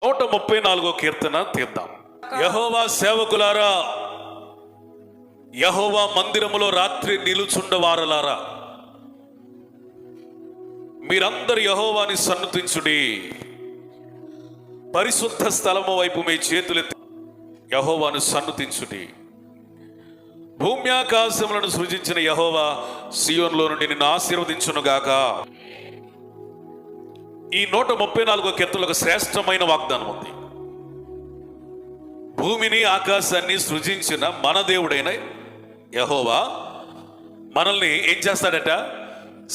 134 కీర్తన తీద్దాం. యెహోవా సేవకులారా, యెహోవా మందిరములో రాత్రి నిలుచుండవారలారా, మీరందరూ యెహోవాని సన్నుతించుడి. పరిశుద్ధ స్థలము వైపు మీ చేతులెత్తి యెహోవాను సన్నుతించుడి. భూమి ఆకాశములను సృజించిన యెహోవా సియోనులో నుండి నిన్ను ఆశీర్వదించునుగాక. ఈ 134 కీర్తనలో ఒక శ్రేష్టమైన వాగ్దానం ఉంది. భూమిని ఆకాశాన్ని సృజించిన మన దేవుడైన యెహోవా మనల్ని ఏం చేస్తాడట?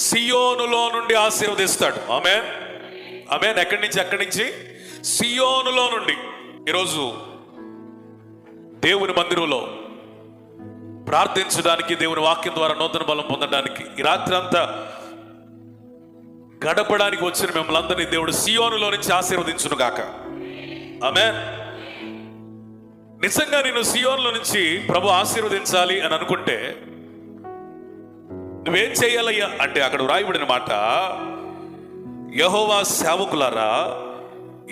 సియోనులో నుండి ఆశీర్వదిస్తాడు. ఆమేన్, ఆమేన్. ఎక్కడి నుంచి? సియోనులో నుండి. ఈరోజు దేవుని మందిరంలో ప్రార్థించడానికి, దేవుని వాక్యం ద్వారా నూతన బలం పొందడానికి, ఈ రాత్రి అంతా గడపడానికి వచ్చిన మిమ్మల్ని అందరినీ దేవుడు సియోనులో నుంచి ఆశీర్వదించును గాక. ఆమేన్. నిజంగా నేను సియోనులో నుంచి ప్రభు ఆశీర్వదించాలి అని అనుకుంటే నువ్వేం చేయాలయ్యా అంటే, అక్కడ వ్రాయబడిన మాట, యెహోవా సేవకులారా,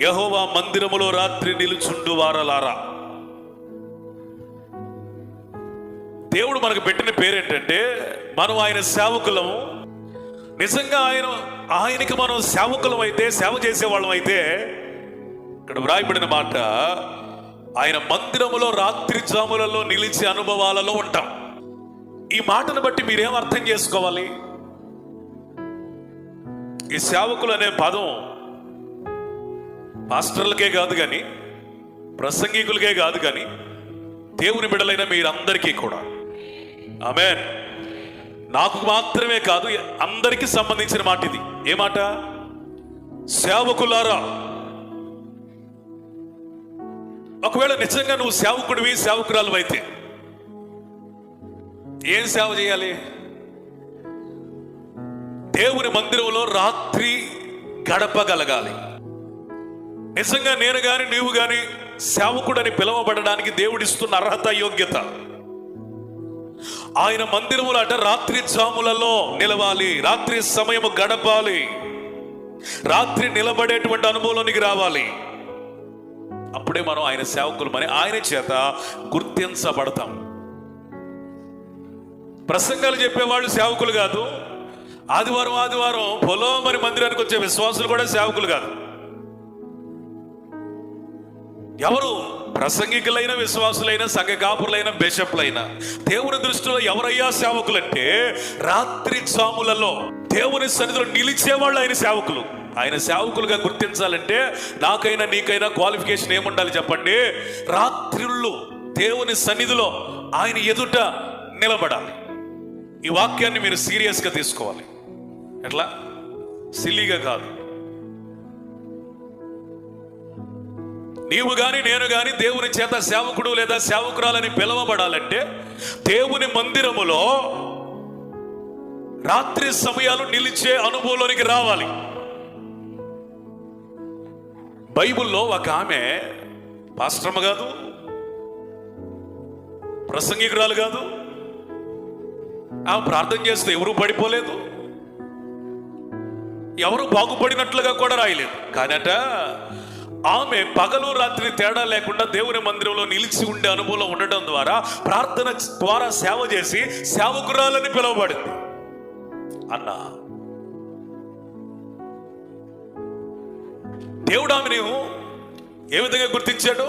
యెహోవా మందిరములో రాత్రి నిలుచుండు వారలారా. దేవుడు మనకు పెట్టిన పేరేంటంటే, మనం ఆయన సేవకులము. నిజంగా ఆయనకి మనం సేవకులం అయితే, సేవ చేసేవాళ్ళం అయితే, ఇక్కడ వ్రాయబడిన మాట, ఆయన మందిరములో రాత్రి జాములలో నిలిచే అనుభవాలలో ఉంటాం. ఈ మాటను బట్టి మీరేం అర్థం చేసుకోవాలి? ఈ సేవకులు అనే పదం పాస్టర్లకే కాదు కానీ, ప్రసంగికులకే కాదు కానీ, దేవుని బిడ్డలైన మీరందరికీ కూడా. ఆమేన్. నాకు మాత్రమే కాదు, అందరికీ సంబంధించిన మాట ఇది. ఏ మాట? సేవకులారా. ఒకవేళ నిజంగా నువ్వు సేవకుడివి, సేవకురాలు అయితే ఏం సేవ చేయాలి? దేవుని మందిరంలో రాత్రి గడపగలగాలి. నిజంగా నేను గాని నీవు గాని సేవకుడని పిలువబడడానికి దేవుడిస్తున్న అర్హత, యోగ్యత. ఆయన మందిరములో అట రాత్రి జాములలో నిలవాలి, రాత్రి సమయము గడపాలి, రాత్రి నిలబడేటువంటి అనుభవంలోనికి రావాలి. అప్పుడే మనం ఆయన సేవకులమని ఆయన చేత గుర్తించబడతాం. ప్రసంగాలు చెప్పేవాళ్ళు సేవకులు కాదు. ఆదివారం పొలోమని మందిరానికి వచ్చే విశ్వాసులు కూడా సేవకులు కాదు. ఎవరు? ప్రసంగికులైన, విశ్వాసులైన, సంఘ కాపురులైన, బిషప్లైన. దేవుని దృష్టిలో ఎవరయ్యా సేవకులంటే, రాత్రి జాములలో దేవుని సన్నిధిలో నిలిచేవాళ్ళు ఆయన సేవకులు. ఆయన సేవకులుగా గుర్తించాలంటే నాకైనా నీకైనా క్వాలిఫికేషన్ ఏముండాలి చెప్పండి? రాత్రిళ్ళు దేవుని సన్నిధిలో ఆయన ఎదుట నిలబడాలి. ఈ వాక్యాన్ని మీరు సీరియస్గా తీసుకోవాలి. ఎట్లా? సిల్లీగా కాదు. నీవు గాని నేను గాని దేవుని చేత సేవకుడు లేదా సేవకురాలని పిలవబడాలంటే దేవుని మందిరములో రాత్రి సమయాలు నిలిచే అనుభవంలోనికి రావాలి. బైబిల్లో ఒక ఆమె పాస్టర్మ కాదు, ప్రసంగికురాలు కాదు, ఆమె ప్రార్థన చేస్తే ఎవరు పడిపోలేదు, ఎవరు బాగుపడినట్లుగా కూడా రాయలేదు. కానట ఆమె పగలు రాత్రి తేడా లేకుండా దేవుని మందిరంలో నిలిచి ఉండే అనుభవం ఉండడం ద్వారా, ప్రార్థన ద్వారా సేవ చేసి సేవకురాలని పిలువబడింది. అన్న దేవుడు ఆమెను ఏ విధంగా గుర్తించాడు?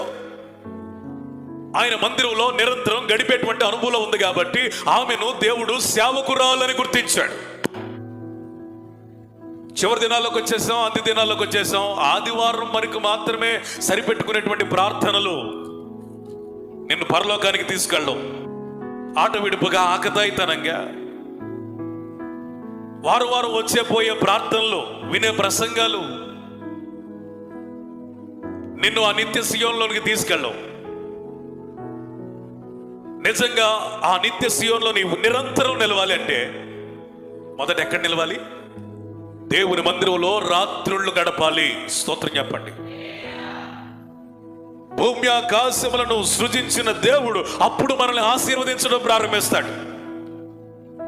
ఆయన మందిరంలో నిరంతరం గడిపేటువంటి అనుభవం ఉంది కాబట్టి ఆమెను దేవుడు సేవకురాలని గుర్తించాడు. చివరి దినాల్లోకి వచ్చేసాం, అంత్య దినాల్లోకి వచ్చేసాం. ఆదివారం వరకు మాత్రమే సరిపెట్టుకునేటువంటి ప్రార్థనలు నిన్ను పరలోకానికి తీసుకెళ్ళడం. ఆట విడుపుగా, ఆకతాయితనంగా వారం వచ్చే పోయే ప్రార్థనలు, వినే ప్రసంగాలు నిన్ను ఆ నిత్య సియోన్లోనికి తీసుకెళ్ళం. నిజంగా ఆ నిత్య సియోన్లో నీవు నిరంతరం నిలవాలి అంటే మొదట ఎక్కడ నిలవాలి? దేవుని మందిరంలో రాత్రుళ్ళు గడపాలి. స్తోత్రం చెప్పండి. భూమి ఆకాశములను సృజించిన దేవుడు అప్పుడు మనల్ని ఆశీర్వదించడం ప్రారంభిస్తాడు.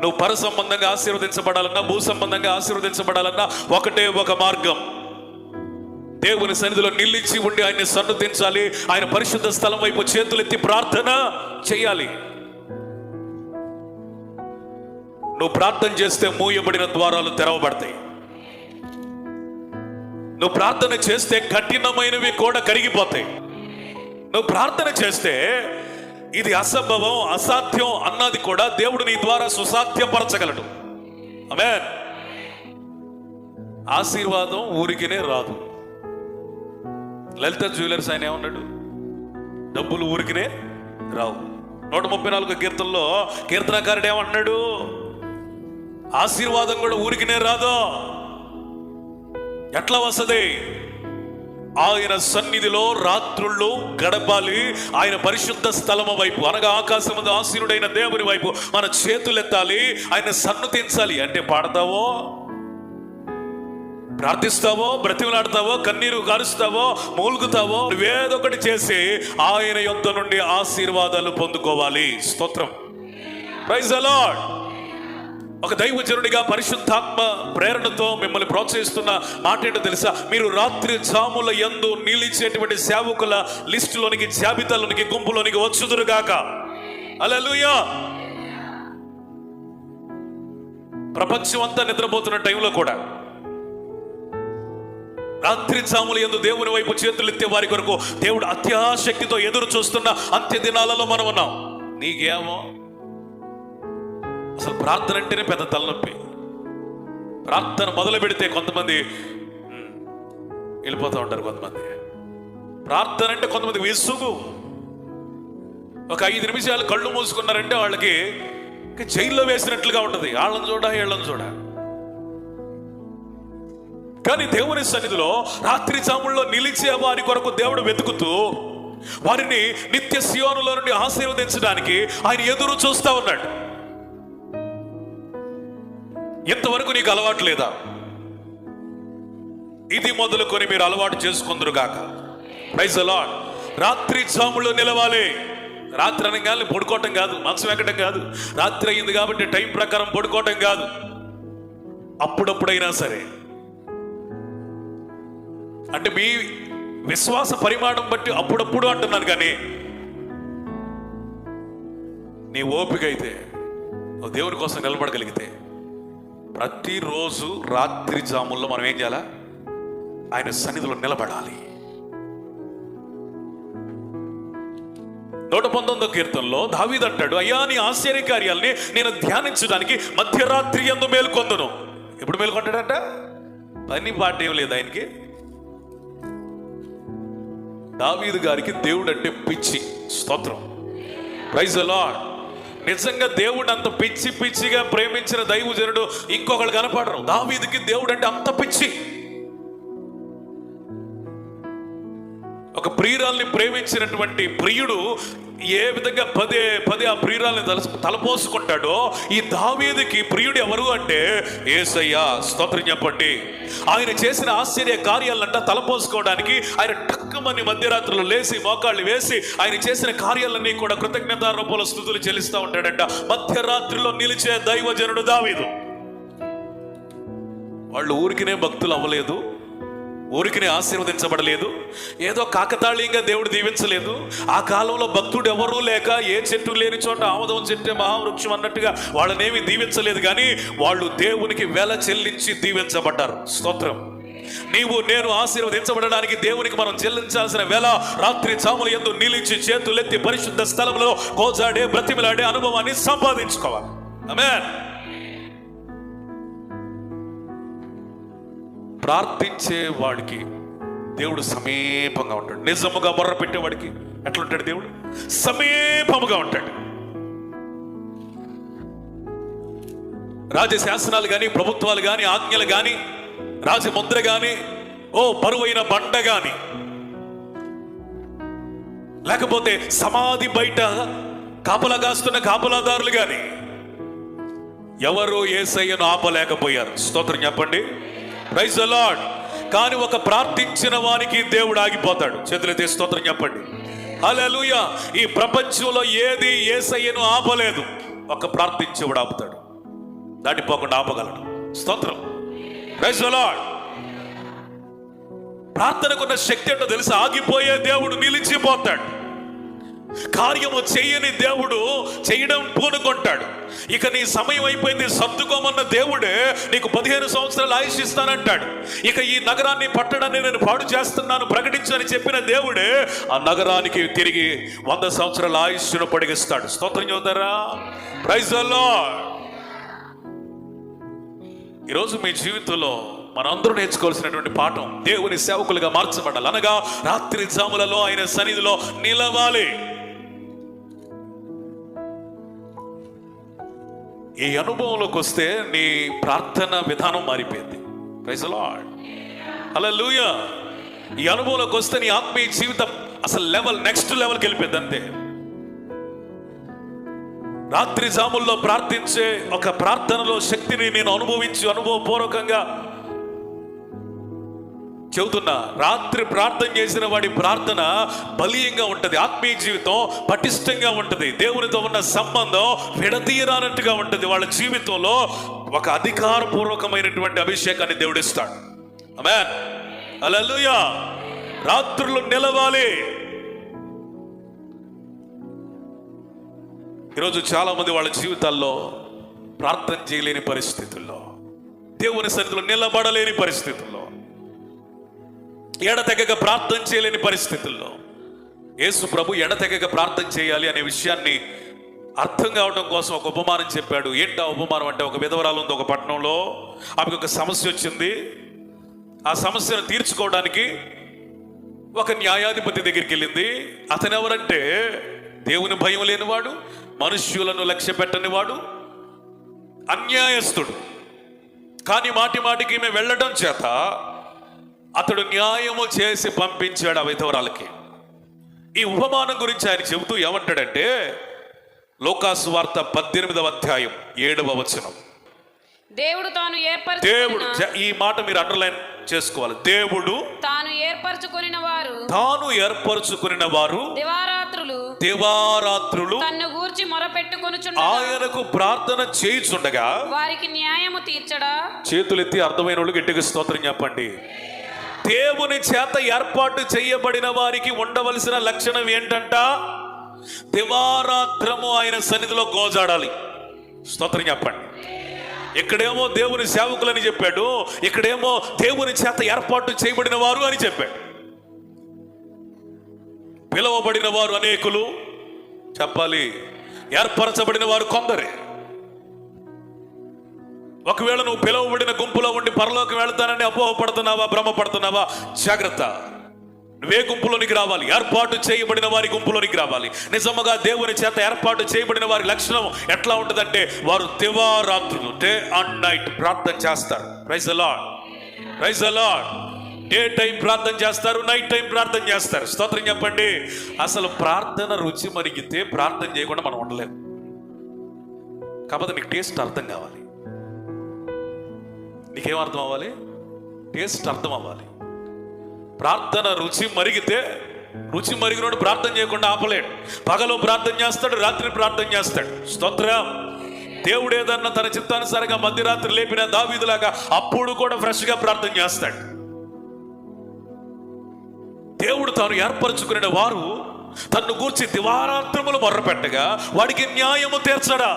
నువ్వు పర సంబంధంగా ఆశీర్వదించబడాలన్నా, భూ సంబంధంగా ఆశీర్వదించబడాలన్నా ఒకటే ఒక మార్గం. దేవుని సన్నిధిలో నిలిచి ఉండి ఆయన్ని సన్నుతించాలి. ఆయన పరిశుద్ధ స్థలం వైపు చేతులెత్తి ప్రార్థన చేయాలి. నువ్వు ప్రార్థన చేస్తే మూయబడిన ద్వారాలు తెరవబడతాయి. నువ్వు ప్రార్థన చేస్తే కఠినమైనవి కూడా కరిగిపోతాయి. నువ్వు ప్రార్థన చేస్తే ఇది అసంభవం, అసాధ్యం అన్నది కూడా దేవుడు నీ ద్వారా సుసాధ్యపరచగలడు. ఆమేన్. ఆశీర్వాదం ఊరికినే రాదు. లలిత జ్యువెలర్స్ ఆయన ఏమన్నాడు? డబ్బులు ఊరికినే రావు. 134 కీర్తనలో కీర్తనకారుడు ఏమన్నాడు? ఆశీర్వాదం కూడా ఊరికినే రాదు. ఎట్లా వస్తుంది? ఆయన సన్నిధిలో రాత్రుళ్ళు గడపాలి. ఆయన పరిశుద్ధ స్థలము వైపు అనగా ఆకాశమందు ఆసీనుడైన దేవుని వైపు మన చేతులెత్తాలి. ఆయన సన్నుతించాలి. అంటే పాడతావో, ప్రార్థిస్తావో, బ్రతిమలాడతావో, కన్నీరు కారుస్తావో, మూలుగుతావో, ఏదొకటి చేసి ఆయన యొద్ద నుండి ఆశీర్వాదాలు పొందుకోవాలి. స్తోత్రం. Praise the lord. ఒక దైవజనుడిగా పరిశుద్ధాత్మ ప్రేరణతో మిమ్మల్ని ప్రోత్సహిస్తున్న మాట ఏంటో తెలుసా? మీరు రాత్రి జాముల యందు నిలిచేటువంటి సేవకుల లిస్టులోనికి, జాబితాలోనికి, గుంపులోనికి వచ్చుదురుగాక. హల్లెలూయా. ప్రపంచం అంతా నిద్రపోతున్న టైంలో కూడా రాత్రి జాముల యందు దేవుని వైపు చేతులెత్తే వారి కొరకు దేవుడు అత్యాశక్తితో ఎదురు చూస్తున్న అంత్య దినాలలో మనం ఉన్నాం. నీకేమో అసలు ప్రార్థన అంటేనే పెద్ద తలనొప్పి. ప్రార్థన మొదలు పెడితే కొంతమంది వెళ్ళిపోతూ ఉంటారు. కొంతమంది ప్రార్థన అంటే కొంతమంది విసుగు. ఒక 5 నిమిషాలు కళ్ళు మూసుకున్నారంటే వాళ్ళకి జైల్లో వేసినట్లుగా ఉంటుంది. వాళ్ళని చూడ, వీళ్ళని చూడ. కానీ దేవుని సన్నిధిలో రాత్రి జాముల్లో నిలిచే వారి కొరకు దేవుడు వెతుకుతూ వారిని నిత్య సియోనులో నుండి ఆశీర్వదించడానికి ఆయన ఎదురు చూస్తా ఉన్నాడు. ఇంతవరకు నీకు అలవాటు లేదా? ఇది మొదలుకొని మీరు అలవాటు చేసుకుందరుగాక. Praise the lord. రాత్రి జాములో నిలవాలి. రాత్రి అనగానే పడుకోవటం కాదు, మంచం ఎక్కడం కాదు. రాత్రి అయింది కాబట్టి టైం ప్రకారం పడుకోవటం కాదు. అప్పుడప్పుడైనా సరే, అంటే మీ విశ్వాస పరిమాణం బట్టి అప్పుడప్పుడు అంటున్నాను. కానీ నీ ఓపిక అయితే దేవుని కోసం నిలబడగలిగితే ప్రతిరోజు రాత్రి జాముల్లో మనం ఏం చేయాలా? ఆయన సన్నిధిలో నిలబడాలి. 119వ కీర్తనలో దావీదు అంటాడు, అయ్యా నీ ఆశ్చర్య కార్యాలని నేను ధ్యానించడానికి మధ్యరాత్రి యందు మేల్కొందును. ఎప్పుడు మేల్కొంటాడంట? పని పాట ఏం లేదు ఆయనకి. దావీదు గారికి దేవుడు అంటే పిచ్చి. స్తోత్రం. Praise the lord. నిజంగా దేవుడు అంత పిచ్చి పిచ్చిగా ప్రేమించిన దైవజనుడు ఇంకొకళ్ళు కనపడరు. దావీదుకి దేవుడు అంటే అంత పిచ్చి. ఒక ప్రియురాల్ని ప్రేమించినటువంటి ప్రియుడు ఏ విధంగా పదే పదే ఆ ప్రియురాల్ని తలపోసుకుంటాడో, ఈ దావీదుకి ప్రియుడు ఎవరు అంటే యేసయ్య. స్తోత్రం చెప్పండి. ఆయన చేసిన ఆశ్చర్య కార్యాలంట తలపోసుకోవడానికి ఆయన టక్కుమని మధ్యరాత్రిలో లేచి మోకాళ్ళు వేసి ఆయన చేసిన కార్యాలన్నీ కూడా కృతజ్ఞతారూపంలో స్తుతులు చెల్లిస్తూ ఉంటాడంట. మధ్యరాత్రిలో నిలిచే దైవజనుడు దావీదు. వాళ్ళు ఊరికినే భక్తులు అవ్వలేదు, ఊరికినే ఆశీర్వదించబడలేదు, ఏదో కాకతాళీయంగా దేవుడు దీవించలేదు. ఆ కాలంలో భక్తుడు ఎవరూ లేక ఏ చెట్టు లేని చోట ఆమోదం చెట్టే మహావృక్షం అన్నట్టుగా వాళ్ళనేమి దీవించలేదు. కానీ వాళ్ళు దేవునికి వెల చెల్లించి దీవించబడ్డారు. స్తోత్రం. నీవు నేను ఆశీర్వదించబడడానికి దేవునికి మనం చెల్లించాల్సిన వెల రాత్రి జాముల యందు నిలిచి చేతులెత్తి పరిశుద్ధ స్థలంలో కోజాడే, బ్రతిమిలాడే అనుభవాన్ని సంపాదించుకోవాలి. ఆమేన్. ప్రార్థించే వాడికి దేవుడు సమీపంగా ఉంటాడు. నిజముగా మొర్ర పెట్టేవాడికి ఎట్లుంటాడు? దేవుడు సమీపముగా ఉంటాడు. రాజశాసనాలు కానీ, ప్రభుత్వాలు కానీ, ఆజ్ఞలు కానీ, రాజముద్ర కానీ, బరువైన బండ కానీ, లేకపోతే సమాధి బయట కాపలా కాస్తున్న కాపలాదారులు కానీ ఎవరు యేసయ్యను ఆపలేకపోయారు. స్తోత్రం చెప్పండి. Praise the lord. కానీ ఒక ప్రార్థించిన వానికి దేవుడు ఆగిపోతాడు. చేతులెత్తి స్తోత్రం చెప్పండి. హల్లెలూయా. ఈ ప్రపంచంలో ఏది యేసయ్యను ఆపలేదు, ఒక ప్రార్థించేవాడు ఆపుతాడు. దాటిపోకుండా ఆపగలడు. స్తోత్రం. Praise the lord. ప్రార్థనకున్న శక్తి అంటే తెలుసు, ఆగిపోయే దేవుడు నిలిచిపోతాడు. కార్యము చేయని దేవుడు చేయడం పూనుకుంటాడు. ఇక నీ సమయం అయిపోయింది సర్దుకోమన్న దేవుడే నీకు 15 సంవత్సరాలు ఆయుష్ ఇస్తానంటాడు. ఇక ఈ నగరాన్ని పట్టడాన్ని నేను పాడు చేస్తున్నాను ప్రకటించని చెప్పిన దేవుడే ఆ నగరానికి తిరిగి 100 సంవత్సరాల ఆయుష్ను పొడిగిస్తాడు. స్తోత్రం చెబుతారా? Praise the lord. ఈరోజు మీ జీవితంలో మనందరూ నేర్చుకోవాల్సినటువంటి పాఠం, దేవుని సేవకులుగా మార్చబడాలి. అనగా రాత్రి జాములలో ఆయన సన్నిధిలో నిలవాలి. ఈ అనుభవంలోకి వస్తే నీ ప్రార్థన విధానం మారిపోయింది. Praise the lord. హల్లెలూయా. ఈ అనుభవంలోకి వస్తే నీ ఆత్మీయ జీవితం అసలు నెక్స్ట్ లెవెల్కి వెళ్ళిపోయింది. అంతే. రాత్రి జాముల్లో ప్రార్థించే ఒక ప్రార్థనలో శక్తిని నేను అనుభవపూర్వకంగా చెబుతున్నా. రాత్రి ప్రార్థన చేసిన వాడి ప్రార్థన బలీయంగా ఉంటది, ఆత్మీయ జీవితం పటిష్టంగా ఉంటది, దేవునితో ఉన్న సంబంధం విడదీయరానట్టుగా ఉంటది. వాళ్ళ జీవితంలో ఒక అధికారపూర్వకమైనటువంటి అభిషేకాన్ని దేవుడిస్తాడు. ఆమేన్. హల్లెలూయా. రాత్రులు నిలవాలి. ఈరోజు చాలా మంది వాళ్ళ జీవితాల్లో ప్రార్థన చేయలేని పరిస్థితుల్లో, దేవుని సన్నిధిలో నిలబడలేని పరిస్థితుల్లో, ఎడతెగక ప్రార్థన చేయలేని పరిస్థితుల్లో యేసు ప్రభు ఎడతెగక ప్రార్థన చేయాలి అనే విషయాన్ని అర్థం కావడం కోసం ఒక ఉపమానం చెప్పాడు. ఏంటా ఉపమానం అంటే, ఒక విధవరాలు ఉంది ఒక పట్టణంలో. ఆమెకు ఒక సమస్య వచ్చింది. ఆ సమస్యను తీర్చుకోవడానికి ఒక న్యాయాధిపతి దగ్గరికి వెళ్ళింది. అతను ఎవరంటే దేవుని భయం లేనివాడు, మనుష్యులను లక్ష్య పెట్టనివాడు, అన్యాయస్తుడు. కానీ మాటికి ఈమె వెళ్ళడం చేత అతడు న్యాయము చేసి పంపించాడు ఆ విధవరాలకి. ఈ ఉపమానం గురించి ఆయన చెబుతూ ఏమంటాడంటే, లోకాసు వార్త 18వ అధ్యాయం 7వ వచనం. దేవుడు తాను ఏర్పరచుకొనిన, ఈ మాట మీరు అండర్లైన్ చేసుకోవాలి. దేవుడు తాను ఏర్పరచుకొనిన వారు దివారాత్రులు తన్ను గూర్చి మొరపెట్టుకొనుచుండగా, ఆయనకు ప్రార్థన చేయుచుండగా వారికి న్యాయము తీర్చడా. చేతులెత్తి అర్థమైన వాళ్ళు గట్టిగా స్తోత్రం చెప్పండి. దేవుని చేత ఏర్పాటు చేయబడిన వారికి ఉండవలసిన లక్షణం ఏంటంట? దివారాత్రము ఆయన సన్నిధిలో గోజాడాలి. స్తోత్రం చెప్పండి. ఇక్కడేమో దేవుని సేవకులని చెప్పాడు, ఇక్కడేమో దేవుని చేత ఏర్పాటు చేయబడిన వారు అని చెప్పాడు. పిలువబడిన వారు అనేకులు చెప్పాలి, ఏర్పరచబడిన వారు కొందరే. ఒకవేళ నువ్వు పిలువబడిన గుంపులో ఉండి పరలోకి వెళ్తానని అపోహపడుతున్నావా, భ్రమపడుతున్నావా? జాగ్రత్త. నువ్వే గుంపులోనికి రావాలి? ఏర్పాటు చేయబడిన వారి గుంపులోనికి రావాలి. నిజముగా దేవుని చేత ఏర్పాటు చేయబడిన వారి లక్షణం ఎట్లా ఉంటుందంటే, వారు దివారాత్రులు, డే అండ్ నైట్ ప్రార్థన చేస్తారు. Praise the lord. Praise the lord. Day time ప్రార్థన చేస్తారు, నైట్ టైం ప్రార్థన చేస్తారు. స్తోత్రం చెప్పండి. అసలు ప్రార్థన రుచి మరిగితే ప్రార్థన చేయకుండా మనం ఉండలేము. కాకపోతే నీకు టేస్ట్ అర్థం కావాలి. నీకేం అర్థం అవ్వాలి? టేస్ట్ అర్థం అవ్వాలి. ప్రార్థన రుచి మరిగితే, రుచి మరిగినోడు ప్రార్థన చేయకుండా ఆపలేడు. పగలు ప్రార్థన చేస్తాడు, రాత్రి ప్రార్థన చేస్తాడు. స్తోత్రం. దేవుడు ఏదన్నా తన చిత్తానుసారంగా మధ్యరాత్రి లేపిన దావీదులాగా అప్పుడు కూడా ఫ్రెష్ గా ప్రార్థన చేస్తాడు. దేవుడు తాను ఏర్పరచుకునే వారు తన్ను గూర్చి దివారాత్రములు మొర్రపెట్టగా వాడికి న్యాయము తీర్చడా.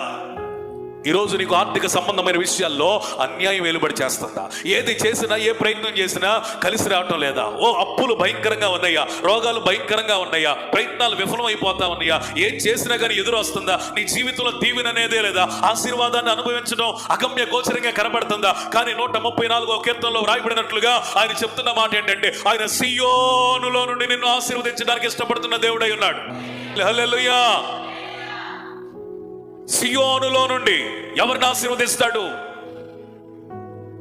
ఈరోజు నీకు ఆర్థిక సంబంధమైన విషయాల్లో అన్యాయం వెలుబడి చేస్తుందా? ఏది చేసినా, ఏ ప్రయత్నం చేసినా కలిసి రావటం లేదా? ఓ అప్పులు భయంకరంగా ఉన్నాయా? రోగాలు భయంకరంగా ఉన్నాయా? ప్రయత్నాలు విఫలమైపోతా ఉన్నాయా? ఏం చేసినా కానీ ఎదురు వస్తుందా? నీ జీవితంలో దీవెన అనేదే లేదా? ఆశీర్వాదాన్ని అనుభవించడం అగమ్య గోచరంగా కనబడుతుందా? కానీ 134వ కీర్తనలో రాయబడినట్లుగా ఆయన చెప్తున్న మాట ఏంటంటే, ఆయన సియోనులో నుండి నిన్ను ఆశీర్వదించడానికి ఇష్టపడుతున్న దేవుడై ఉన్నాడు. హల్లెలూయా. సియోనులో నుండి ఎవరిని ఆశీర్వదిస్తాడు?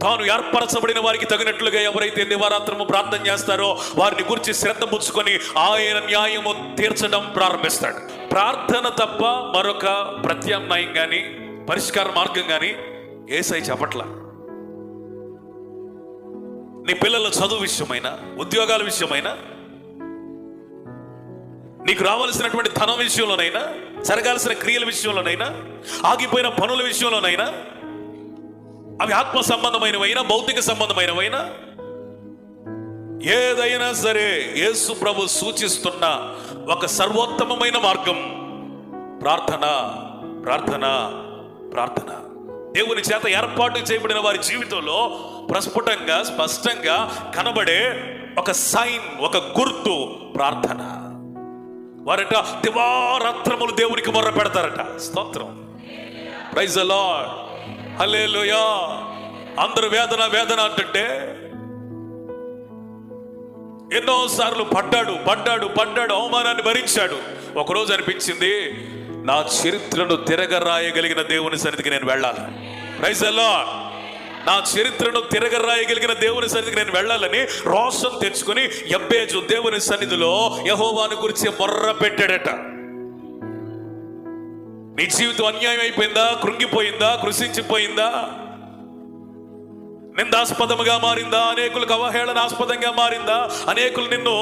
తాను ఏర్పరచబడిన వారికి తగినట్లుగా ఎవరైతే దివారాత్రము ప్రార్థన చేస్తారో వారిని గురించి శ్రద్ధ పుచ్చుకొని ఆయన న్యాయము తీర్చడం ప్రారంభిస్తాడు. ప్రార్థన తప్ప మరొక ప్రత్యామ్నాయం కానీ పరిష్కార మార్గం కానీ యేసయ్య చెప్పట్లా. నీ పిల్లల చదువు విషయమైన, ఉద్యోగాల విషయమైన, నీకు రావాల్సినటువంటి ధనం విషయంలోనైనా, జరగాల్సిన క్రియల విషయంలోనైనా, ఆగిపోయిన పనుల విషయంలోనైనా, అవి ఆత్మ సంబంధమైనవైనా భౌతిక సంబంధమైనవైనా, ఏదైనా సరే యేసు ప్రభు సూచిస్తున్న ఒక సర్వోత్తమమైన మార్గం ప్రార్థన, ప్రార్థన, ప్రార్థన. దేవుని చేత ఏర్పాటు చేయబడిన వారి జీవితంలో ప్రస్ఫుటంగా స్పష్టంగా కనబడే ఒక సైన్, ఒక గుర్తు ప్రార్థన. వారట దివారాత్రములు దేవునికి మొర్ర పెడతారట. స్తోత్రం, ప్రైజ్ ది లార్డ్, హల్లెలూయా. అందరూ వేదన వేదన అంటుంటే ఎన్నోసార్లు పడ్డాడు పడ్డాడు పడ్డాడు, అవమానాన్ని భరించాడు. ఒకరోజు అనిపించింది, నా చరిత్రను తిరగరాయగలిగిన దేవుని సన్నిధికి నేను వెళ్ళాలి. Praise the lord. నా చరిత్రను తిరగరాయగలిగిన దేవుని సన్నిధికి నేను వెళ్ళాలని రోషం తెచ్చుకుని యబ్బేజు దేవుని సన్నిధిలో యెహోవాను గురించి మొర్ర పెట్టాడట. నీ జీవితం అన్యాయం అయిపోయిందా, కృంగిపోయిందా, కృషించిపోయిందా, నిందాస్పదముగా మారిందా, అనేకులకు అవహేళనాస్పదంగా మారిందా, అనేకులు నిన్ను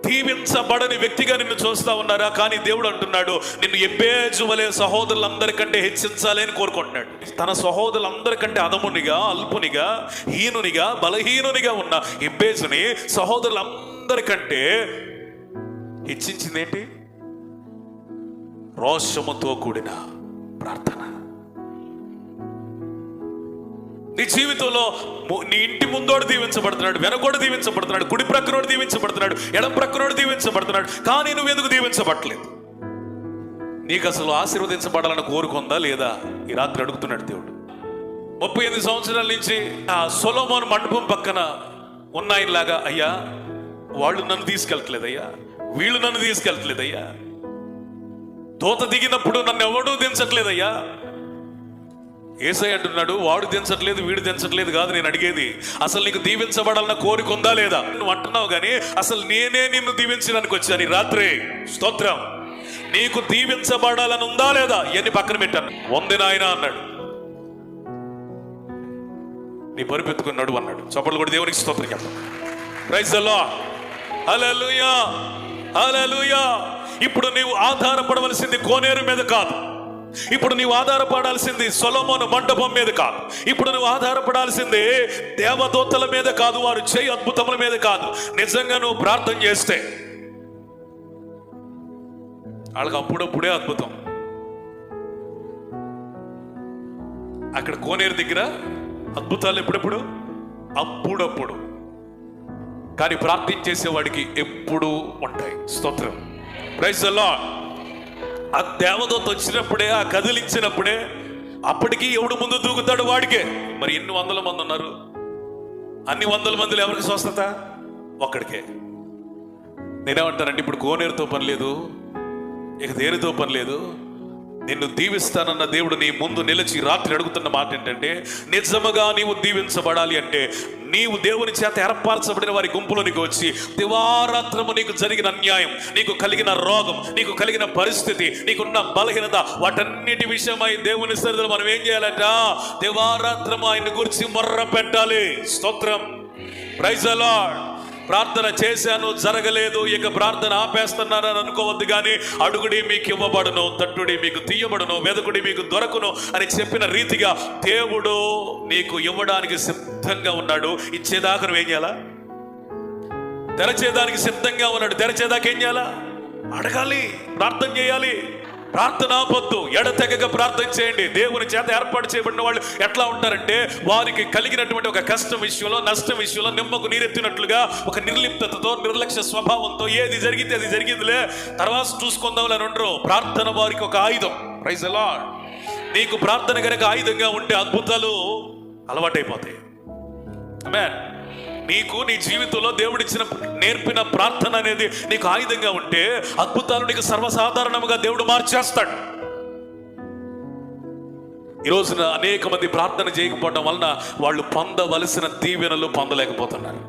దీవించబడని వ్యక్తిగా నిన్ను చూస్తా ఉన్నారా? కానీ దేవుడు అంటున్నాడు, నిన్ను యెబ్బేజు వలె సహోదరులందరికంటే హెచ్చించాలి అని కోరుకుంటున్నాడు. తన సహోదరులందరికంటే అధమునిగా, అల్పునిగా, హీనునిగా, బలహీనునిగా ఉన్న యెబ్బేజుని సహోదరులందరికంటే హెచ్చించింది ఏంటి? రోషముతో కూడిన ప్రార్థన. నీ జీవితంలో నీ ఇంటి ముందోడు దీవించబడుతున్నాడు, వెనకోడు దీవించబడుతున్నాడు, కుడి ప్రక్కనోడు దీవించబడుతున్నాడు, ఎడం ప్రక్కనోడు దీవించబడుతున్నాడు, కానీ నువ్వు ఎందుకు దీవించబడలేదు? నీకు అసలు ఆశీర్వదించబడాలని కోరుకుందా లేదా? ఈ రాత్రి అడుగుతున్నాడు దేవుడు. 38 సంవత్సరాల నుంచి ఆ సొలొమోను మండపం పక్కన ఉన్నాయిలాగా, అయ్యా వాళ్ళు నన్ను తీసుకెళ్ళట్లేదయ్యా, వీళ్ళు నన్ను తీసుకెళ్ళట్లేదయ్యా, దూత దిగినప్పుడు నన్ను ఎవడూ దించట్లేదయ్యా. యేసయ్య అంటున్నాడు, వాడు దించట్లేదు వీడు దించట్లేదు కాదు నేను అడిగేది, అసలు నీకు దీవించబడాలన్న కోరిక ఉందా లేదా? నువ్వు అంటున్నావు కానీ అసలు నేనే నిన్ను దీవించడానికి వచ్చాను ఈ రాత్రి. స్తోత్రం. నీకు దీవించబడాలని ఉందా లేదా? ఇవన్నీ పక్కన పెట్టాను. ఉంది నాయన అన్నాడు. నీ పరిపెత్తుకున్నాడు అన్నాడు. చప్పట్లు కూడా దేవునికి స్తోత్రం చెప్తాం. ప్రైజ్ ది లార్డ్, హల్లెలూయా, హల్లెలూయా. ఇప్పుడు నీవు ఆధారపడవలసింది కోనేరు మీద కాదు, ఇప్పుడు నీవు ఆధారపడాల్సింది సొలొమోను మండపం మీద కాదు, ఇప్పుడు నువ్వు ఆధారపడాల్సింది దేవదూతల మీద కాదు, వారు చేయి అద్భుతముల మీద కాదు. నిజంగా నువ్వు ప్రార్థన చేస్తే వాళ్ళకి అప్పుడప్పుడే అద్భుతం. అక్కడ కోనేరు దగ్గర అద్భుతాలు ఎప్పుడెప్పుడు? అప్పుడప్పుడు. కానీ ప్రార్థించేసేవాడికి ఎప్పుడు ఉంటాయి. స్తోత్రం, ప్రైజ్ ది లార్డ్. ఆ దేవదూత వచ్చినప్పుడే, ఆ కదిలించినప్పుడే, అప్పటికి ఎవడు ముందు దూకుతాడు? వాడికే. మరి ఎన్ని వందల మంది ఉన్నారు? అన్ని వందల మందిలో ఎవరికి స్వస్థత? ఒక్కడికే. నేనేమంటానంటే, ఇప్పుడు కోనేరుతో పని లేదు, ఇక దేనితో పని లేదు. నిన్ను దీవిస్తానన్న దేవుడు నీ ముందు నిలిచి రాత్రి అడుగుతున్న మాట ఏంటంటే, నిజముగా నీవు దీవించబడాలి అంటే నీవు దేవుని చేత ఏర్పరచబడిన వారి గుంపులోనికి వచ్చి దివారాత్రము నీకు జరిగిన అన్యాయం, నీకు కలిగిన రోగం, నీకు కలిగిన పరిస్థితి, నీకున్న బలహీనత, వాటన్నిటి విషయమై దేవుని సన్నిధిలో మనం ఏం చేయాలంట? దివారాత్రము ఆయన గురించి మొర్ర పెట్టాలి. స్తోత్రం, ప్రైజ్ ది లార్డ్. ప్రార్థన చేశాను, జరగలేదు, ఇక ప్రార్థన ఆపేస్తున్నానని అనుకోవద్దు. కానీ అడుగుడి మీకు ఇవ్వబడును, తట్టుడి మీకు తీయబడును, వెదకుడి మీకు దొరకును అని చెప్పిన రీతిగా దేవుడు నీకు ఇవ్వడానికి సిద్ధంగా ఉన్నాడు. ఇచ్చేదాకా నువ్వేం చేయాలా? తెరచేదానికి సిద్ధంగా ఉన్నాడు. తెరచేదాకా ఏం చేయాలా? అడగాలి, ప్రార్థన చేయాలి. ప్రార్థన పొద్దు ఎడతెగక ప్రార్థన చేయండి. దేవుని చేత ఏర్పాటు చేయబడిన వాళ్ళు ఎట్లా ఉంటారంటే, వారికి కలిగినటువంటి ఒక కష్టం విషయంలో, నష్టం విషయంలో నిమ్మకు నీరెత్తినట్లుగా ఒక నిర్లిప్తతో, నిర్లక్ష్య స్వభావంతో ఏది జరిగితే అది జరిగిందిలే, తర్వాత చూసుకుందాంలే అని ఉండరు. ప్రార్థన వారికి ఒక ఆయుధం. Praise the lord. నీకు ప్రార్థన కనుక ఆయుధంగా ఉంటే అద్భుతాలు అలవాటైపోతాయి. ఆమేన్. నీకు నీ జీవితంలో దేవుడిచ్చిన నేర్పిన ప్రార్థన అనేది నీకు ఆయుధంగా ఉంటే అద్భుతాలు నీకు సర్వసాధారణంగా దేవుడు మార్చేస్తాడు. ఈ రోజున అనేక మంది ప్రార్థన చేయకపోవడం వలన వాళ్ళు పొందవలసిన దీవెనలు పొందలేకపోతున్నారు.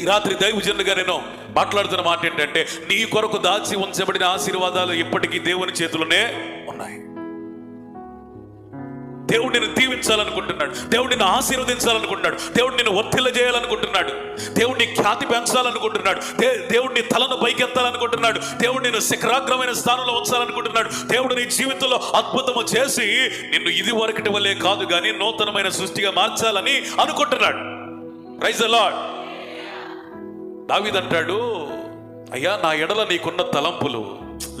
ఈ రాత్రి దైవజనులుగా నేను మాట్లాడుతున్న మాట ఏంటంటే, నీ కొరకు దాచి ఉంచబడిన ఆశీర్వాదాలు ఇప్పటికీ దేవుని చేతుల్లోనే ఉన్నాయి. దేవుడు నిన్ను దీవించాలనుకుంటున్నాడు, దేవుడు నిన్ను ఆశీర్వదించాలనుకుంటున్నాడు, దేవుడు నిన్ను వర్ధిల్ల చేయాలనుకుంటున్నాడు, దేవుడిని ఖ్యాతి పెంచాలనుకుంటున్నాడు, దేవుడిని తలను పైకెత్తాలనుకుంటున్నాడు, దేవుడు నిన్ను శిఖరాగ్రమైన స్థానంలో ఉంచాలనుకుంటున్నాడు. దేవుడు నీ జీవితంలో అద్భుతము చేసి నిన్ను ఇది వరకటి వల్లే కాదు కానీ నూతనమైన సృష్టిగా మార్చాలని అనుకుంటున్నాడు. Praise the lord. దావీదు అంటాడు, అయ్యా నా ఎడల నీకున్న తలంపులు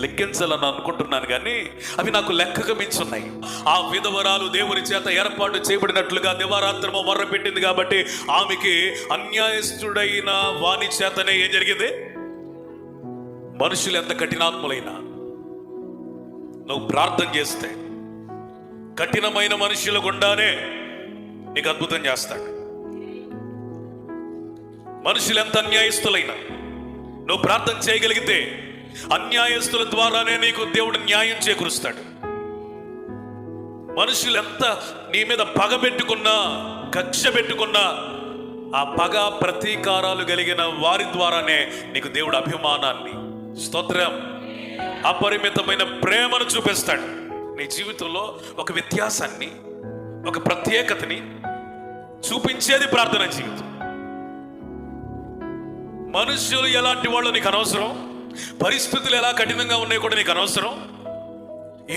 లెక్కించాలని అనుకుంటున్నాను కానీ అవి నాకు లెక్కకు మించున్నాయి. ఆ విధవరాలు దేవుని చేత ఏర్పాటు చేయబడినట్లుగా దివారాత్రము మొర్ర పెట్టింది కాబట్టి ఆమెకి అన్యాయస్తుడైన వాని చేతనే ఏం జరిగింది? మనుషులు ఎంత కఠినాత్ములైనా నువ్వు ప్రార్థన చేస్తే కఠినమైన మనుషుల గుండానే నీకు అద్భుతం చేస్తాడు. మనుషులు ఎంత అన్యాయస్తులైనా నువ్వు ప్రార్థన చేయగలిగితే అన్యాయస్తుల ద్వారానే నీకు దేవుడు న్యాయం చేకూరుస్తాడు. మనుషులు ఎంత నీ మీద పగ పెట్టుకున్నా, కక్ష పెట్టుకున్నా, ఆ పగ ప్రతీకారాలు కలిగిన వారి ద్వారానే నీకు దేవుడు అభిమానాన్ని, స్తోత్రం, అపరిమితమైన ప్రేమను చూపిస్తాడు. నీ జీవితంలో ఒక వ్యత్యాసాన్ని, ఒక ప్రత్యేకతని చూపించేది ప్రార్థన జీవితం. మనుషులు ఎలాంటి వాళ్ళు నీకు అనవసరం, పరిస్థితులు ఎలా కఠినంగా ఉన్నాయి కూడా నీకు అనవసరం,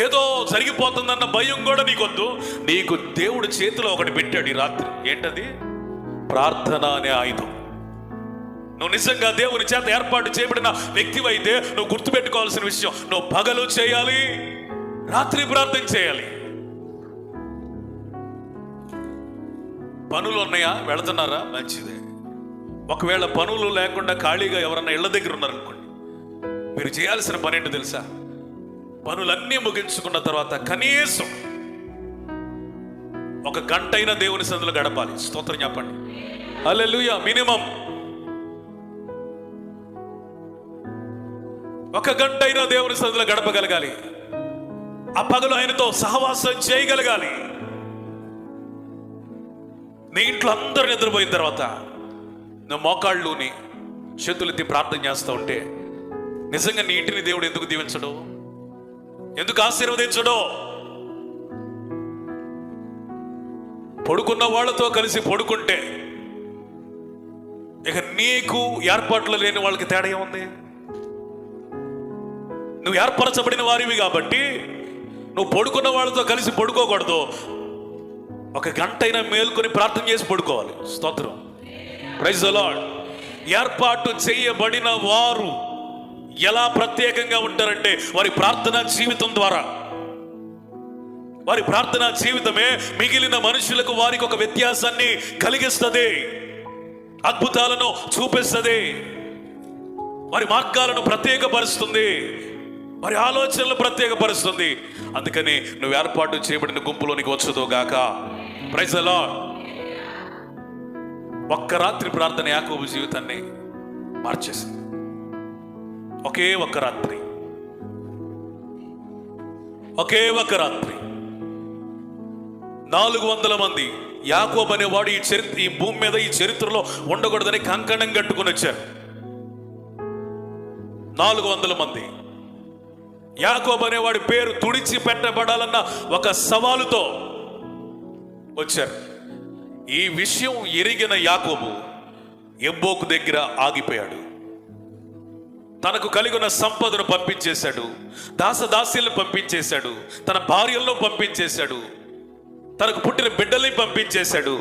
ఏదో జరిగిపోతుందన్న భయం కూడా నీకొద్దు. నీకు దేవుడు చేతిలో ఒకటి పెట్టాడు ఈ రాత్రి. ఏంటది? ప్రార్థన అనే ఆయుధం. నువ్వు నిజంగా దేవుని చేత ఏర్పాటు చేయబడిన వ్యక్తివైతే నువ్వు గుర్తుపెట్టుకోవాల్సిన విషయం, నువ్వు పగలు చేయాలి, రాత్రి ప్రార్థన చేయాలి. పనులు ఉన్నాయా? వెళుతున్నారా? మంచిదే. ఒకవేళ పనులు లేకుండా ఖాళీగా ఎవరన్నా ఇళ్ల దగ్గర ఉన్నారనుకోండి, మీరు చేయాల్సిన పని ఏంటో తెలుసా? పనులన్నీ ముగించుకున్న తర్వాత కనీసం ఒక గంట అయినా దేవుని సన్నిధిలో గడపాలి. స్తోత్రం చెప్పండి. హల్లెలూయా. మినిమం ఒక గంట అయినా దేవుని సన్నిధిలో గడపగలగాలి. ఆ పగలు ఆయనతో సహవాసం చేయగలగాలి. నీ ఇంట్లో అందరూ నిద్రపోయిన తర్వాత నువ్వు మోకాళ్ళుని చేతులెత్తి ప్రార్థన చేస్తూ ఉంటే నిజంగా నీ ఇంటిని దేవుడు ఎందుకు దీవించడు? ఎందుకు ఆశీర్వదించడు? పడుకున్న వాళ్ళతో కలిసి పడుకుంటే ఇక నీకు ఏర్పాట్లు లేని వాళ్ళకి తేడా ఏముంది? నువ్వు ఏర్పరచబడిన వారివి కాబట్టి నువ్వు పడుకున్న వాళ్ళతో కలిసి పడుకోకూడదు. ఒక గంట అయినా మేల్కొని ప్రార్థన చేసి పడుకోవాలి. స్తోత్రం. Praise the lord. ఏర్పాటు చేయబడిన వారు ఎలా ప్రత్యేకంగా ఉంటారంటే వారి ప్రార్థనా జీవితం ద్వారా, వారి ప్రార్థనా జీవితమే మిగిలిన మనుషులకు వారికి ఒక వ్యత్యాసాన్ని కలిగిస్తుంది, అద్భుతాలను చూపిస్తుంది, వారి మార్గాలను ప్రత్యేకపరుస్తుంది, వారి ఆలోచనలు ప్రత్యేకపరుస్తుంది. అందుకని నువ్వు ఏర్పాటు చేయబడిన గుంపులోనికి వచ్చుదో గాక. Praise the lord. ఒక్క రాత్రి ప్రార్థన యాకోబు జీవితాన్ని మార్చేసింది. ఒకే ఒక్క రాత్రి, ఒకే ఒక్క రాత్రి 400 మంది యాకోబు అనేవాడు ఈ భూమి మీద ఈ చరిత్రలో ఉండకూడదని కంకణం కట్టుకుని వచ్చారు. 400 మంది యాకోబు అనేవాడి పేరు తుడిచి పెట్టబడాలన్న ఒక సవాలుతో వచ్చారు. ఈ విషయం ఎరిగిన యాకోబు ఎబ్బోకు దగ్గర ఆగిపోయాడు. తనకు కలిగిన సంపదను పంపించేశాడు, దాసదాసీలను పంపించేశాడు, తన భార్యలను పంపించేశాడు, తనకు పుట్టిన బిడ్డల్ని పంపించేశాడు.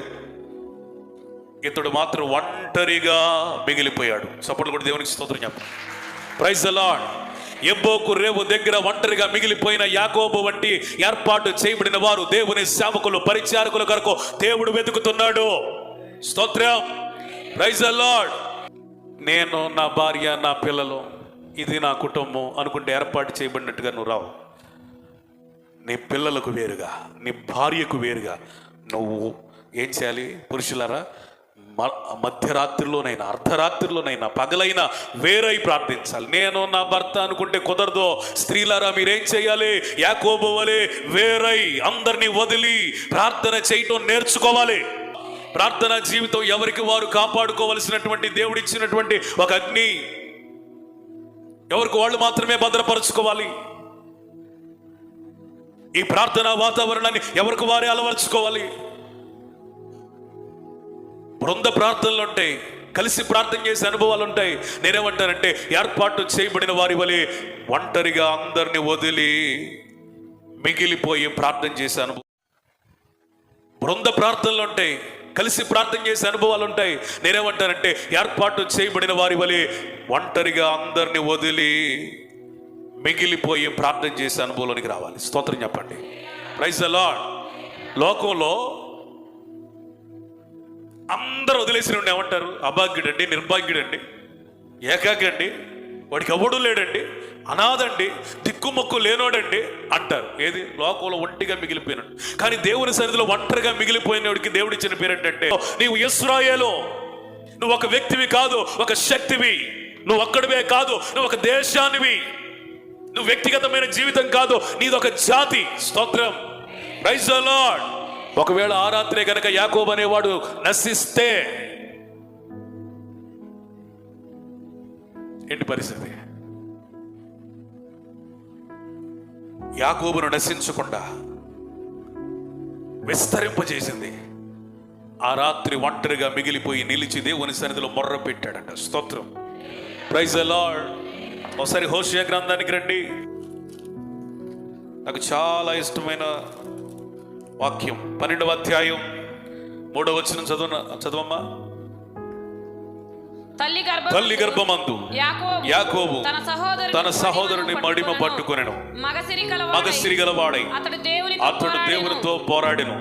ఇతడు మాత్రం ఒంటరిగా మిగిలిపోయాడు. సపోర్ట్ కూడా దేవునికి స్తోత్రం చెప్పండి. Praise the lord. ఎబ్బోకు రేవు దగ్గర ఒంటరిగా మిగిలిపోయిన యాకోబు వంటి ఏర్పాటు చేయబడిన వారు దేవుని సేవకులు, పరిచారకుల కొరకు దేవుడు వెతుకుతున్నాడు. స్తోత్రం. Praise the lord. నేను, నా భార్య, నా పిల్లలు, ఇది నా కుటుంబం అనుకుంటే ఏర్పాటు చేయబడినట్టుగా నువ్వు రావు. నీ పిల్లలకు వేరుగా, నీ భార్యకు వేరుగా నువ్వు ఏం చేయాలి? పురుషులారా, మధ్యరాత్రిలోనైనా, అర్ధరాత్రిలోనైనా, పగలైనా వేరై ప్రార్థించాలి. నేను నా భర్త అనుకుంటే కుదరదు. స్త్రీలారా మీరేం చేయాలి? యాకోబు వలె వేరై అందరినీ వదిలి ప్రార్థన చేయటం నేర్చుకోవాలి. ప్రార్థనా జీవితం ఎవరికి వారు కాపాడుకోవలసినటువంటి దేవుడిచ్చినటువంటి ఒక అగ్ని. ఎవరికి వాళ్ళు మాత్రమే భద్రపరచుకోవాలి. ఈ ప్రార్థనా వాతావరణాన్ని ఎవరికి వారే అలవర్చుకోవాలి. బృంద ప్రార్థనలు ఉంటాయి, కలిసి ప్రార్థన చేసే అనుభవాలు ఉంటాయి. నేనేమంటానంటే ఏర్పాటు చేయబడిన వారి వలె ఒంటరిగా అందరిని వదిలి మిగిలిపోయి ప్రార్థన చేసే అనుభవం. బృంద ప్రార్థనలు ఉంటాయి, కలిసి ప్రార్థన చేసే అనుభవాలు ఉంటాయి. నేనేమంటానంటే ఏర్పాటు చేయబడిన వారి వలె ఒంటరిగా అందరిని వదిలి మిగిలిపోయి ప్రార్థన చేసే అనుభవంలోనికి రావాలి. స్తోత్రం చెప్పండి. Praise the lord. లోకంలో అందరూ వదిలేసి ఉండి ఏమంటారు? అభాగ్యుడండి, నిర్భాగ్యుడండి, ఏకాగ్యండి, వాడికి ఎవడూ లేడండి, అనాథండి, దిక్కుమొక్కు లేనోడండి అంటారు. ఏది? లోకంలో ఒంటిగా మిగిలిపోయినాడు. కానీ దేవుని సన్నిధిలో ఒంటరిగా మిగిలిపోయినోడికి దేవుడు ఇచ్చిన పేరు ఏంటంటే, నీవు ఇశ్రాయేలు. నువ్వు ఒక వ్యక్తివి కాదు, ఒక శక్తివి. నువ్వు ఒక్కడివే కాదు, నువ్వు ఒక దేశానివి. నువ్వు వ్యక్తిగతమైన జీవితం కాదు, నీది ఒక జాతి. స్తోత్రం. Praise the lord. ఒకవేళ ఆ రాత్రే గనక యాకోబు అనేవాడు నశిస్తే ఏంటి పరిస్థితి? యాకోబును నశించకుండా విస్తరింపజేసింది. ఆ రాత్రి ఒంటరిగా మిగిలిపోయి నిలిచి దేవుని సన్నిధిలో మొర్ర పెట్టాడంట. స్తోత్రం. Praise the lord. ఒకసారి హోషేయ గ్రంథానికి రండి. నాకు చాలా ఇష్టమైన వాక్యం 12వ అధ్యాయం 3వ వచనం చదవమ్మా. తల్లి గర్భమందు యాకోబు తన సహోదరుని మడిమ పట్టుకొనెను. మగసిరి గలవాడై అతడు దేవునితో పోరాడెను.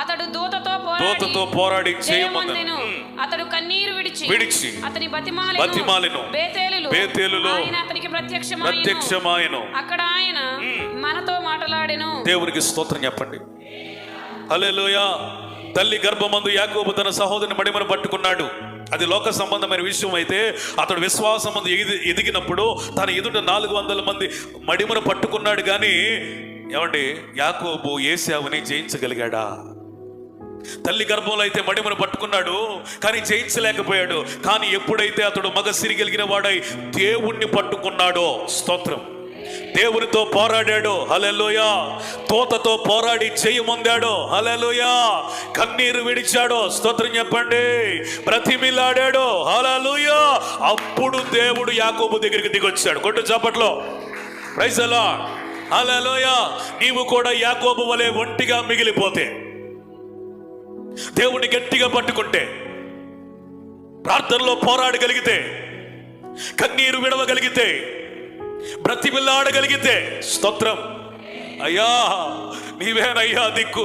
అతడు దూతతో పోరాడి చేయమొందెను. అతడు కన్నీరు విడిచి అతని బతిమాలెను. బేతేలులో ఆయన అతనికి ప్రత్యక్షమాయెను. అక్కడ ఆయన మనతో మాట్లాడెను. దేవునికి స్తోత్రం చెప్పండి. హల్లెలూయా. తల్లి గర్భమందు యాకోబు తన సహోదరుని మడిమను పట్టుకున్నాడు. అది లోక సంబంధమైన విషయం అయితే, అతడు విశ్వాసం మందు ఎదిగినప్పుడు తన ఎదుట 400 మంది మడిమను పట్టుకున్నాడు. కానీ ఏమండి, యాకోబు ఏశావుని జయించగలిగాడా? తల్లి గర్భంలో అయితే మడిమను పట్టుకున్నాడు, కానీ జయించలేకపోయాడు. కానీ ఎప్పుడైతే అతడు మగసిరి కలిగిన వాడై దేవుణ్ణి పట్టుకున్నాడో, స్తోత్రం, దేవునితో పోరాడాడు. హల్లెలూయా. తోతతో పోరాడి జయమొందాడు. హల్లెలూయా. కన్నీరు విడిచాడు. స్తోత్రం చెప్పండి. బ్రతిమిలాడాడు. హల్లెలూయా. అప్పుడు దేవుడు యాకోబు దగ్గరికి దిగొచ్చాడు. కొట్టు చప్పట్లో. Praise the lord. హల్లెలూయా. నీవు కూడా యాకోబు వలె ఒంటిగా మిగిలిపోతే, దేవుని గట్టిగా పట్టుకుంటే, ప్రార్థనలో పోరాడగలిగితే, కన్నీరు విడవగలిగితే, బ్రతిమిలాడగలిగితే, స్తోత్రం. అయ్యా నీవేనయ్యా దిక్కు.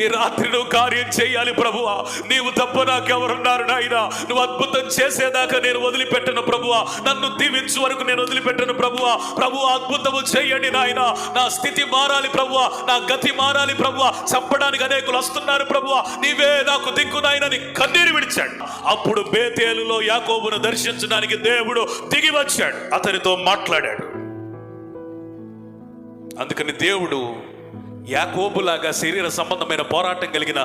ఈ రాత్రి నువ్వు కార్యం చేయాలి ప్రభువా. నీవు తప్ప నాకెవరున్నారు నాయనా. నువ్వు అద్భుతం చేసేదాకా నేను వదిలిపెట్టను ప్రభువా. నన్ను దీవించు వరకు నేను వదిలిపెట్టను ప్రభువా. ప్రభువా అద్భుతము చేయండి నాయనా. నా స్థితి మారాలి ప్రభువా. నా గతి మారాలి ప్రభువా. చంపడానికి అనేకులు వస్తున్నారు ప్రభువా. నీవే నాకు దిక్కు నాయనని కన్నీరు విడిచాడు. అప్పుడు బేతేలులో యాకోబును దర్శించడానికి దేవుడు దిగి వచ్చాడు, అతనితో మాట్లాడాడు. అందుకని దేవుడు యాకోబులాగా శరీర సంబంధమైన పోరాటం కలిగిన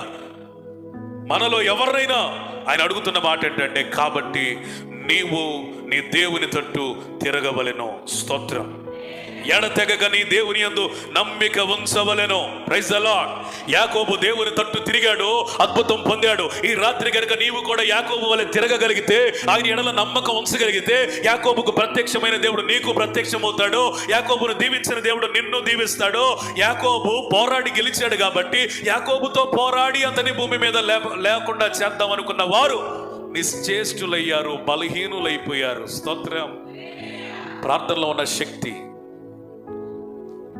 మనలో ఎవరినైనా ఆయన అడుగుతున్న మాట ఏంటంటే, కాబట్టి నీవు నీ దేవుని తట్టు తిరగవలెను. స్తోత్రం. ఎడతెగక నీ దేవుని యందు నమ్మిక ఉంచవలెను. Praise the lord. యాకోబు దేవుని తట్టు తిరిగాడు, అద్భుతం పొందాడు. ఈ రాత్రి కనుక నీవు కూడా యాకోబు వలె తిరగగలిగితే, ఆయన ఎడల నమ్మకం ఉంచగలిగితే, యాకోబుకు ప్రత్యక్షమైన దేవుడు నీకు ప్రత్యక్షమవుతాడు. యాకోబును దీవించిన దేవుడు నిన్ను దీవిస్తాడు. యాకోబు పోరాడి గెలిచాడు కాబట్టి, యాకోబుతో పోరాడి అతని భూమి మీద లేకుండా చేద్దాం అనుకున్న వారు నిశ్చేష్టులయ్యారు, బలహీనులైపోయారు. స్తోత్రం. ప్రార్థనలో ఉన్న శక్తి.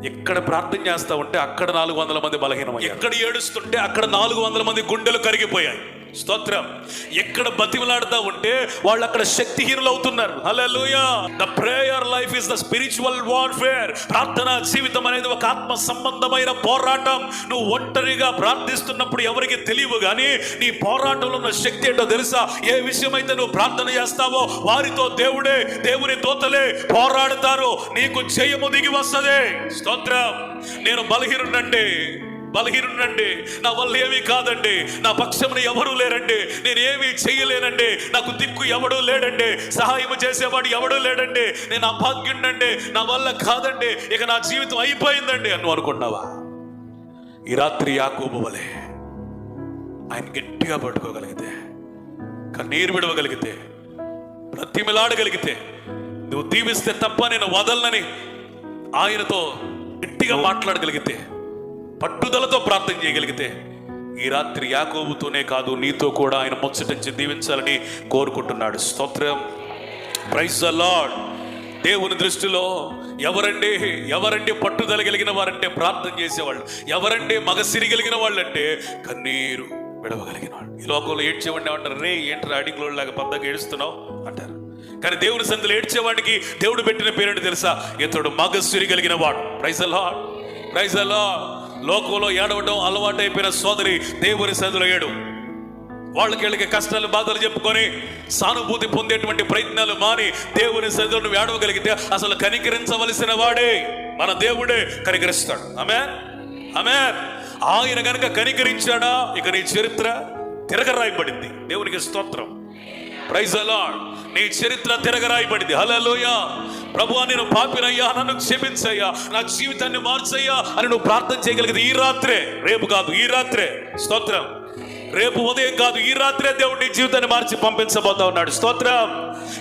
ఎక్కడ ప్రార్థన చేస్తా ఉంటే అక్కడ 400 మంది బలహీనమయ్యారు. ఎక్కడ ఏడుస్తుంటే అక్కడ 400 మంది గుండెలు కరిగిపోయాయి. స్తోత్రం. ఎక్కడ బతిమలాడుతూ ఉంటే వాళ్ళు అక్కడ శక్తిహీనులు అవుతున్నారు. Hallelujah. The prayer life is the spiritual warfare. ప్రార్థనా జీవితం అనేది ఒక ఆత్మ సంబంధమైన పోరాటం. నువ్వు ఒంటరిగా ప్రార్థిస్తున్నప్పుడు ఎవరికి తెలియవు, కానీ నీ పోరాటంలో ఉన్న శక్తి ఏంటో తెలుసా? ఏ విషయమైతే నువ్వు ప్రార్థన చేస్తావో వారితో దేవుని దూతలే పోరాడతారు. నీకు జయము దిగి వస్తుంది. స్తోత్రం. నేను బలహీనుడండి, నా వల్ల ఏమీ కాదండి, నా పక్షమున ఎవరూ లేరండి, నేనేమీ చెయ్యలేనండి, నాకు దిక్కు ఎవడూ లేడండి, సహాయం చేసేవాడు ఎవడూ లేడండి, నేను అభాగ్యుడండి, నా వల్ల కాదండి, ఇక నా జీవితం అయిపోయిందండి అని అనుకున్నావా? ఈ రాత్రి యాకోబు వలె ఆయన గట్టిగా పట్టుకోగలిగితే, కన్నీరు విడవగలిగితే, బ్రతిమిలాడగలిగితే, నువ్వు దీవిస్తే తప్ప నేను వదలనని ఆయనతో గట్టిగా మాట్లాడగలిగితే, పట్టుదలతో ప్రార్థన చేయగలిగితే, ఈ రాత్రి యాకోబుతోనే కాదు, నీతో కూడా ఆయన ముచ్చటించి దీవించాలని కోరుకుంటున్నాడు. స్తోత్రం. Praise the lord. దేవుని దృష్టిలో ఎవరండి పట్టుదల కలిగిన వారంటే ప్రార్థన చేసేవాళ్ళు, ఎవరండి మగసిరి కలిగిన వాళ్ళు అంటే కన్నీరు విడవగలిగిన వాళ్ళు. ఈ లోకంలో ఏడ్చేవాడిని ఏమంటారు, రే ఏంటి అడిగిలో లాగా పెద్దగా ఏడుస్తున్నావు అంటారు. కానీ దేవుని సందులో ఏడ్చేవాడికి దేవుడు పెట్టిన పేరేంటి తెలుసా? ఇతడు మగసిరి కలిగిన వాడు. Praise the lord. Praise the lord. లోకంలో ఏడవడం అలవాటైపోయిన సోదరి, దేవుని సందులో ఏడు. వాళ్ళకి కష్టాలు బాధలు చెప్పుకొని సానుభూతి పొందేటువంటి ప్రయత్నాలు మాని దేవుని సన్నిధిలో నువ్వు ఏడవగలిగితే అసలు కనికరించవలసిన వాడే మన దేవుడే కనికరిస్తాడు. ఆమేన్, ఆమేన్. ఆయన గనక కనికరించాడా ఇక నీ చరిత్ర తిరగరాయబడింది. దేవునికి స్తోత్రం. Praise the Lord. నీ చరిత్ర తిరగరాయబడింది. హల్లెలూయా. ప్రభువా, నేను పాపినయ్యా, నన్ను క్షమించయ్యా, నా జీవితాన్ని మార్చయ్యా అని నువ్వు ప్రార్థన చేయగలిగితే ఈ రాత్రే, రేపు కాదు, ఈ రాత్రే. స్తోత్రం. రేపు ఉదయం కాదు, ఈ రాత్రే దేవుడు నీ జీవితాన్ని మార్చి పంపించబోతా ఉన్నాడు. స్తోత్రం.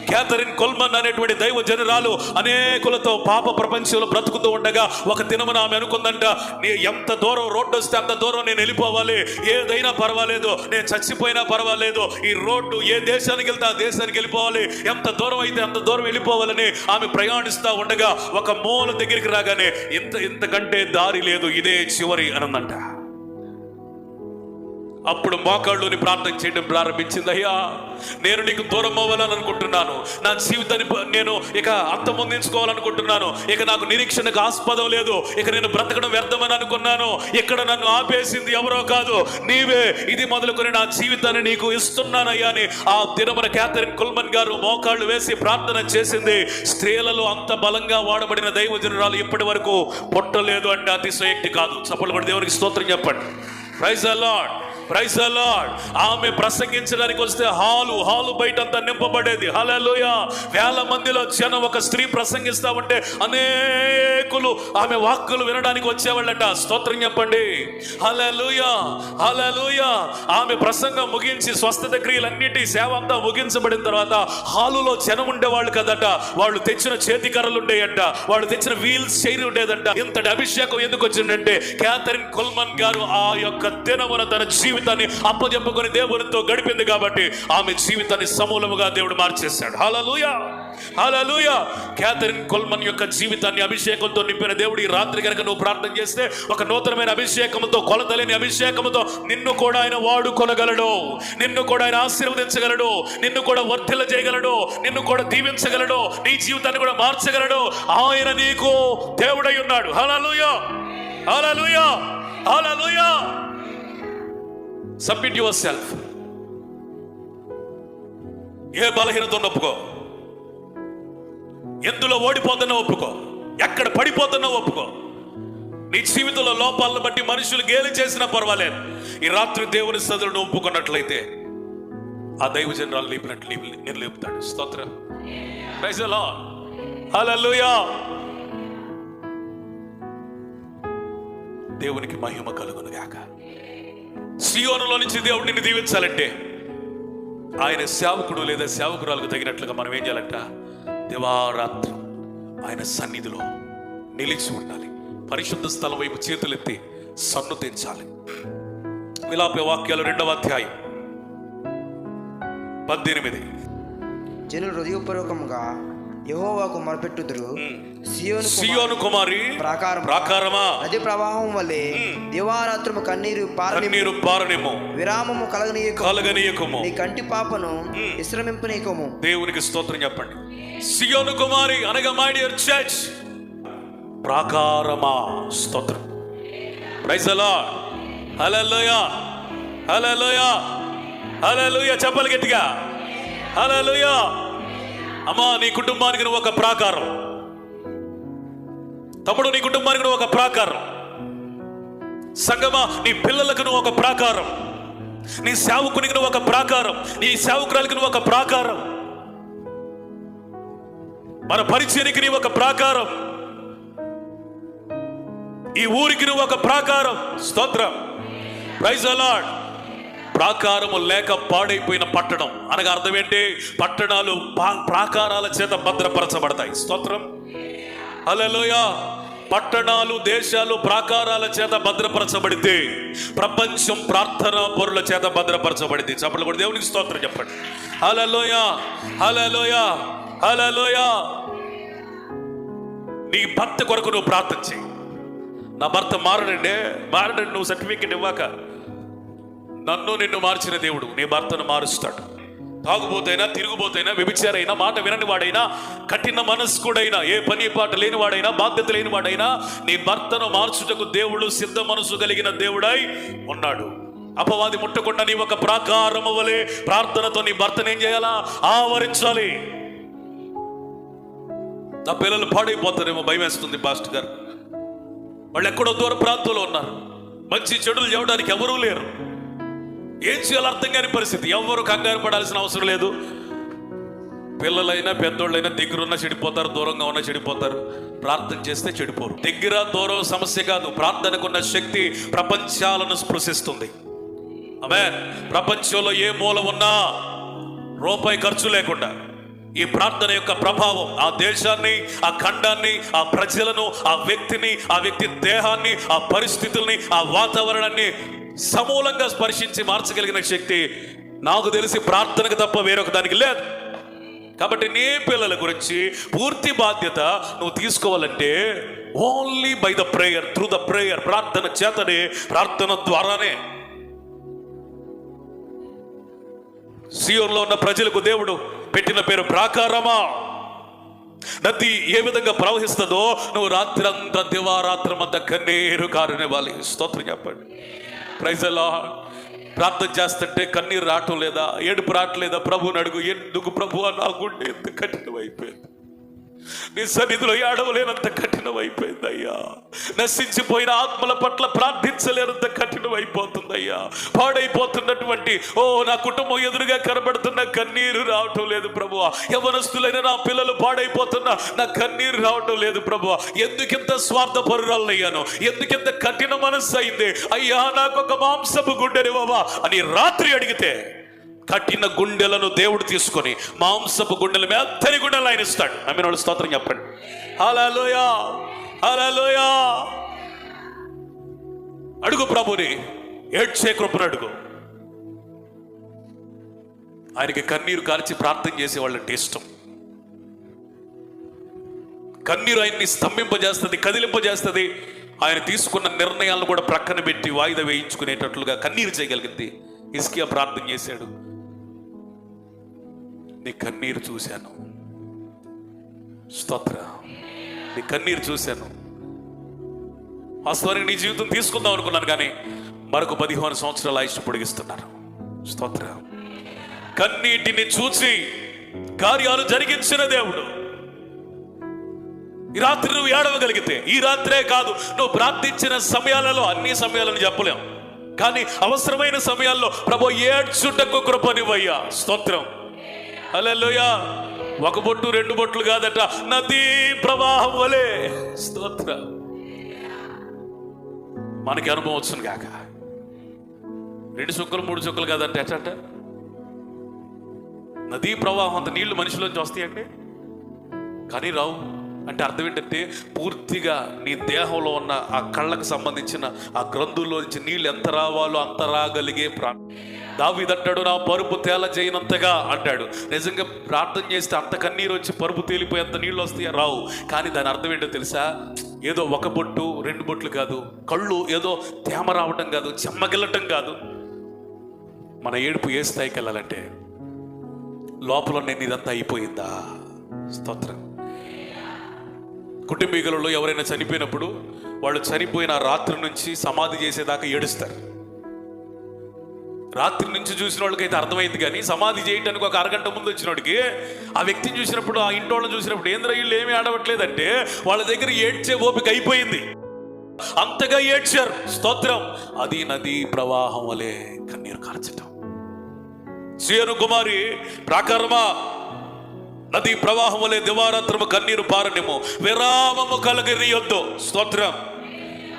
క్యాథరిన్ కొల్మన్ అనేటువంటి దైవ జనరాలు అనేకులతో పాప ప్రపంచంలో బ్రతుకుతూ ఉండగా ఒక దినమున ఆమె అనుకుందంట, నీ ఎంత దూరం రోడ్డు వస్తే అంత దూరం నేను వెళ్ళిపోవాలి, ఏదైనా పర్వాలేదు, నేను చచ్చిపోయినా పర్వాలేదు, ఈ రోడ్డు ఏ దేశానికి వెళ్తే ఆ దేశానికి వెళ్ళిపోవాలి, ఎంత దూరం అయితే అంత దూరం వెళ్ళిపోవాలని ఆమె ప్రయాణిస్తూ ఉండగా ఒక మూల దగ్గరికి రాగానే ఇంతకంటే దారి లేదు, ఇదే చివరి అనందంట. అప్పుడు మోకాళ్ళుని ప్రార్థన చేయడం ప్రారంభించింది. అయ్యా, నేను నీకు దూరం అవ్వాలని అనుకుంటున్నాను, నా జీవితాన్ని నేను ఇక అంతమొందించుకోవాలనుకుంటున్నాను, ఇక నాకు నిరీక్షణకు ఆస్పదం లేదు, ఇక నేను బ్రతకడం వ్యర్థమని అనుకున్నాను. ఇక్కడ నన్ను ఆపేసింది ఎవరో కాదు, నీవే. ఇది మొదలుకొని నా జీవితాన్ని నీకు ఇస్తున్నానయ్యా అని ఆ దినమున క్యాథరిన్ కొల్మన్ గారు మోకాళ్ళు వేసి ప్రార్థన చేసింది. స్త్రీలలో అంత బలంగా వాడబడిన దైవజనురాలు ఇప్పటి వరకు పుట్టలేదు అంటే అతిశయోక్తి కాదు. చప్పట్లు కొట్టి దేవునికి స్తోత్రం చెప్పండి. Praise the lord. Praise the Lord. ఆమె ప్రసంగించడానికి వస్తే హాలు బయట అంతా నింపబడేది. హల్లెలూయా. వేల మందిలో జనం ఒక స్త్రీ ప్రసంగిస్తా ఉంటే అనేకులు ఆమె వాక్కులు వినడానికి వచ్చేవాళ్ళట. స్తోత్రం చెప్పండి. హల్లెలూయా, హల్లెలూయా. ఆమె ప్రసంగం ముగించి స్వస్థత క్రియలన్నిటి సేవ అంతా ముగించబడిన తర్వాత హాలులో జనం ఉండేవాళ్ళు కదట. వాళ్ళు తెచ్చిన చేతికర్రలు ఉండేయంట, వాళ్ళు తెచ్చిన వీల్స్ చైర్ ఉండేదంట. ఇంతటి అభిషేకం ఎందుకు వచ్చిందంటే క్యాథరిన్ కొల్మన్ గారు ఆ యొక్క దినమున తన జీవితాన్ని అప్పజెప్పుకొని దేవునితో గడిపింది కాబట్టి ఆమె జీవితాన్ని సమూలముగా దేవుడు మార్చేశాడు. హల్లెలూయా, హల్లెలూయా. క్యాథరిన్ కొల్మన్ యొక్క జీవితాన్ని అభిషేకంతో నింపిన దేవుడు ఈ రాత్రి కనుక నువ్వు ప్రార్థన చేస్తే ఒక నూతనమైన అభిషేకంతో, కొలతలేని అభిషేకంతో నిన్ను కూడా ఆయన వాడుకొనగలడు, నిన్ను కూడా ఆయన ఆశీర్వదించగలడు, నిన్ను కూడా వర్ధిల్ల చేయగలడు, నిన్ను కూడా దీవించగలడు, నీ జీవితాన్ని కూడా మార్చగలడు. ఆయన నీకు దేవుడై ఉన్నాడు. Hallelujah, hallelujah, hallelujah. Submit yourself. ఏ బలహీనత ఒప్పుకో, ఎందులో ఓడిపోతున్నా ఒప్పుకో, ఎక్కడ పడిపోతున్నా ఒప్పుకో. నీ జీవితంలో లోపాలను బట్టి మనుషులు గేలి చేసినా పర్వాలేదు. ఈ రాత్రి దేవుని సదులను ఒప్పుకున్నట్లయితే ఆ దైవ జనరాలు లేపినట్లు నేను లేపుతాడు. స్తోత్రం. Praise the lord. హల్లెలూయా. దేవునికి మహిమ కలుగును గాక. సియోనులో నుంచి దేవుడు నిన్ను దీవించాలంటే ఆయన సేవకుడు లేదా సేవకురాలకు తగినట్లుగా మనం ఏం చేయాలంట? దివారాత్రం ఆయన సన్నిధిలో నిలిచి ఉండాలి. పరిశుద్ధ స్థలం వైపు చేతులెత్తి సన్నుతించాలి. విలాప వాక్యాలు 2వ అధ్యాయం 18. జనులు హృదయపూర్వకముగా యెహోవాకు మొరపెట్టుదురు. సియోను కుమారి ప్రాకారమా, నది ప్రవాహం వలె దివారాత్రము కన్నీరు పారనిము, విరామము కలగనీయకుము, నీ కంటి పాపను విశ్రమింపనీయకుము. దేవునికి స్తోత్రం చెప్పండి. సియోను కుమారి అనగా మై డియర్ చర్చ్, ప్రాకారమా. స్తోత్రం. Praise the lord. Hallelujah, hallelujah, hallelujah. చెప్పాలి గట్టిగా. హల్లెలూయా. అమ్మా, నీ కుటుంబానికి నువ్వు ఒక ప్రాకారం. తమ్ముడు, నీ కుటుంబానికి నువ్వు ఒక ప్రాకారం. సంగమా, నీ పిల్లలకు నువ్వు ఒక ప్రాకారం. నీ సేవకునికి నువ్వు ఒక ప్రాకారం. నీ సేవకురాలికి నువ్వు ఒక ప్రాకారం. మన పరిచయానికి నీవు ఒక ప్రాకారం. ఈ ఊరికి నువ్వు ఒక ప్రాకారం. స్తోత్రం. Praise the Lord. ప్రాకారము లేక పాడైపోయిన పట్టణం అనగా అర్థం ఏంటి? పట్టణాలు ప్రాకారాల చేత భద్రపరచబడతాయి. స్తోత్రం. హల్లెలూయా. పట్టణాలు, దేశాలు ప్రాకారాల చేత భద్రపరచబడితే ప్రపంచం ప్రార్థన పరుల చేత భద్రపరచబడింది. చప్పట్లు కూడా దేవునికి స్తోత్రం చెప్పండి. హల్లెలూయా, హల్లెలూయా, హల్లెలూయా. నీ భర్త కొరకు నువ్వు ప్రార్థన చేయి. నా భర్త మారడండి నువ్వు సర్టిఫికెట్ ఇవ్వక, నన్ను నిన్ను మార్చిన దేవుడు నీ భర్తను మారుస్తాడు. తాగుబోతైనా, తిరుగుబోతైనా, వ్యభిచారైనా, మాట వినని వాడైనా, కఠిన మనస్కుడైనా, ఏ పని పాట లేని వాడైనా, బాధ్యత లేని వాడైనా నీ భర్తను మార్చుటకు దేవుడు సిద్ధ మనసు కలిగిన దేవుడై ఉన్నాడు. అపవాది ముట్టకుండా నీ ఒక ప్రాకారము వలె ప్రార్థనతో నీ భర్తను ఏం చేయాలా? ఆవరించాలి. నా పిల్లలు పాడైపోతారేమో భయం వేస్తుంది పాస్టర్ గారు. వాళ్ళు ఎక్కడో దూర ప్రాంతంలో ఉన్నారు, మంచి చెడులు చేయడానికి ఎవరూ లేరు. ఏం చేయాలో అర్థం కాని పరిస్థితి. ఎవరు కంగారు పడాల్సిన అవసరం లేదు. పిల్లలైనా పెద్దోళ్ళైనా దగ్గరున్న చెడిపోతారు, దూరంగా ఉన్న చెడిపోతారు. ప్రార్థన చేస్తే చెడిపోరు. దగ్గర దూరం సమస్య కాదు. ప్రార్థనకున్న శక్తి ప్రపంచాలను స్పృశిస్తుంది. ఆమేన్. ప్రపంచంలో ఏ మూల ఉన్నా రూపాయి ఖర్చు లేకుండా ఈ ప్రార్థన యొక్క ప్రభావం ఆ దేశాన్ని, ఆ ఖండాన్ని, ఆ ప్రజలను, ఆ వ్యక్తిని, ఆ వ్యక్తి దేహాన్ని, ఆ పరిస్థితుల్ని, ఆ వాతావరణాన్ని సమూలంగా స్పర్శించి మార్చగలిగిన శక్తి నాకు తెలిసి ప్రార్థనకు తప్ప వేరొక దానికి లేదు. కాబట్టి నీ పిల్లల గురించి పూర్తి బాధ్యత నువ్వు తీసుకోవాలంటే only by the prayer, through the prayer. ప్రార్థన చేతనే, ప్రార్థన ద్వారానే. సియోనులో ఉన్న ప్రజలకు దేవుడు పెట్టిన పేరు ప్రాకారమా. నది ఏ విధంగా ప్రవహిస్తుందో నువ్వు రాత్రంతా దివారాత్రమంతా కన్నీరు కారనివ్వాలి. స్తోత్రం చెప్పండి. Praise the Lord. ప్రార్థన చేస్తుంటే కన్నీరు రావటం లేదా, ఏడుపు రావట్లేదా? ప్రభువుని అడుగు. ఎందుకు ప్రభువా నా గుండె ఎంత కఠినమైపోయింది, నీ సన్నిధిలో ఏడవలేనంత కఠినమైపోయింది అయ్యా. నశించిపోయిన ఆత్మల పట్ల ప్రార్థించలేనంత కఠినమైపోతుంది అయ్యా. పాడైపోతున్నటువంటి నా కుటుంబం ఎదురుగా కనబడుతున్న కన్నీరు రావటం లేదు ప్రభువా. యవనస్తులైన నా పిల్లలు పాడైపోతున్నా నా కన్నీరు రావటం లేదు ప్రభువా. ఎందుకింత స్వార్థపరురాలయ్యాను, ఎందుకింత కఠిన మనస్సు అయింది అయ్యా, నాకు ఒక మాంసపు గుండెనివ్వవా అని రాత్రి అడిగితే కఠిన గుండెలను దేవుడు తీసుకొని మాంసపు గుండెల మెత్తని గుండెలు ఆయన ఇస్తాడు. నమ్మిన వాళ్ళు స్తోత్రం చెప్పండి. హల్లెలూయా, హల్లెలూయా. అడుగు ప్రభుని, ఏడ్చే కృపను అడుగు. ఆయనకి కన్నీరు కార్చి ప్రార్థన చేసే వాళ్ళంటే ఇష్టం. కన్నీరు ఆయన్ని స్తంభింపజేస్తుంది, కదిలింపజేస్తుంది. ఆయన తీసుకున్న నిర్ణయాలను కూడా ప్రక్కన పెట్టి వాయిదా వేయించుకునేటట్లుగా కన్నీరు చేయగలిగింది. హిజ్కియా ప్రార్థన చేశాడు, నీ కన్నీరు చూశాను, స్తోత్ర, నీ కన్నీరు చూశాను. వాస్తవానికి నీ జీవితం తీసుకుందాం అనుకున్నాను, కానీ మరొక 15 సంవత్సరాలు ఆయుష్ పొడిగిస్తున్నారు. స్తోత్ర. కన్నీటిని చూసి కార్యాలు జరిగించిన దేవుడు. ఈ రాత్రి నువ్వు ఏడవగలిగితే, ఈ రాత్రే కాదు, నువ్వు ప్రార్థించిన సమయాలలో, అన్ని సమయాలను చెప్పలేం, కానీ అవసరమైన సమయాల్లో ప్రభు ఏడ్చుటకు కృపనివయ్యా. స్తోత్రం. హల్లెలూయా. ఒక బొట్టు 2 బొట్లు కాదట, నదీ ప్రవాహం వలె. స్తోత్రం. మనకి అనుభవం వచ్చును కాక. 2 చుక్కలు 3 చుక్కలు కాదంటే ఎట్ట? నదీ ప్రవాహం అంత నీళ్లు మనిషిలోంచి వస్తాయండి, కానీ రావు. అంటే అర్థం ఏంటంటే పూర్తిగా నీ దేహంలో ఉన్న ఆ కళ్ళకు సంబంధించిన ఆ గ్రంథుల్లో నుంచి నీళ్ళు ఎంత రావాలో అంత రాగలిగే దావీదంటాడు, నా పరుపు తేల చేయనంతగా అంటాడు. నిజంగా ప్రార్థన చేస్తే అంత కన్నీరు వచ్చి పరుపు తేలిపోయేంత నీళ్ళు వస్తాయా? రావు. కానీ దాని అర్థం ఏంటో తెలుసా? ఏదో ఒక బొట్టు 2 బొట్లు కాదు, కళ్ళు ఏదో తేమ రావటం కాదు, చెమ్మగిల్లటం కాదు. మన ఏడుపు ఏ స్థాయికి వెళ్ళాలంటే లోపల నేను ఇదంతా అయిపోయిందా. స్తోత్రం. కుటుంబీకులలో ఎవరైనా చనిపోయినప్పుడు వాళ్ళు చనిపోయిన రాత్రి నుంచి సమాధి చేసేదాకా ఏడుస్తారు. రాత్రి నుంచి చూసిన వాళ్ళకైతే అర్థమైంది, కానీ సమాధి చేయడానికి ఒక అరగంట ముందు వచ్చిన వాడికి ఆ వ్యక్తిని చూసినప్పుడు, ఆ ఇంటి వాళ్ళని చూసినప్పుడు ఏంద్ర వీళ్ళు ఏమీ ఆడవట్లేదంటే వాళ్ళ దగ్గర ఏడ్చే ఓపిక అయిపోయింది. అంతగా ఏడ్చారు. స్తోత్రం. అది నదీ ప్రవాహం వలె కన్నీరు కార్చటం. సియోను కుమారి ప్రాకారమా, నదీ ప్రవాహం వలె దివారాత్రము కన్నీరు పారనిము, విరామము కలగనీయొద్దు. స్తోత్రం.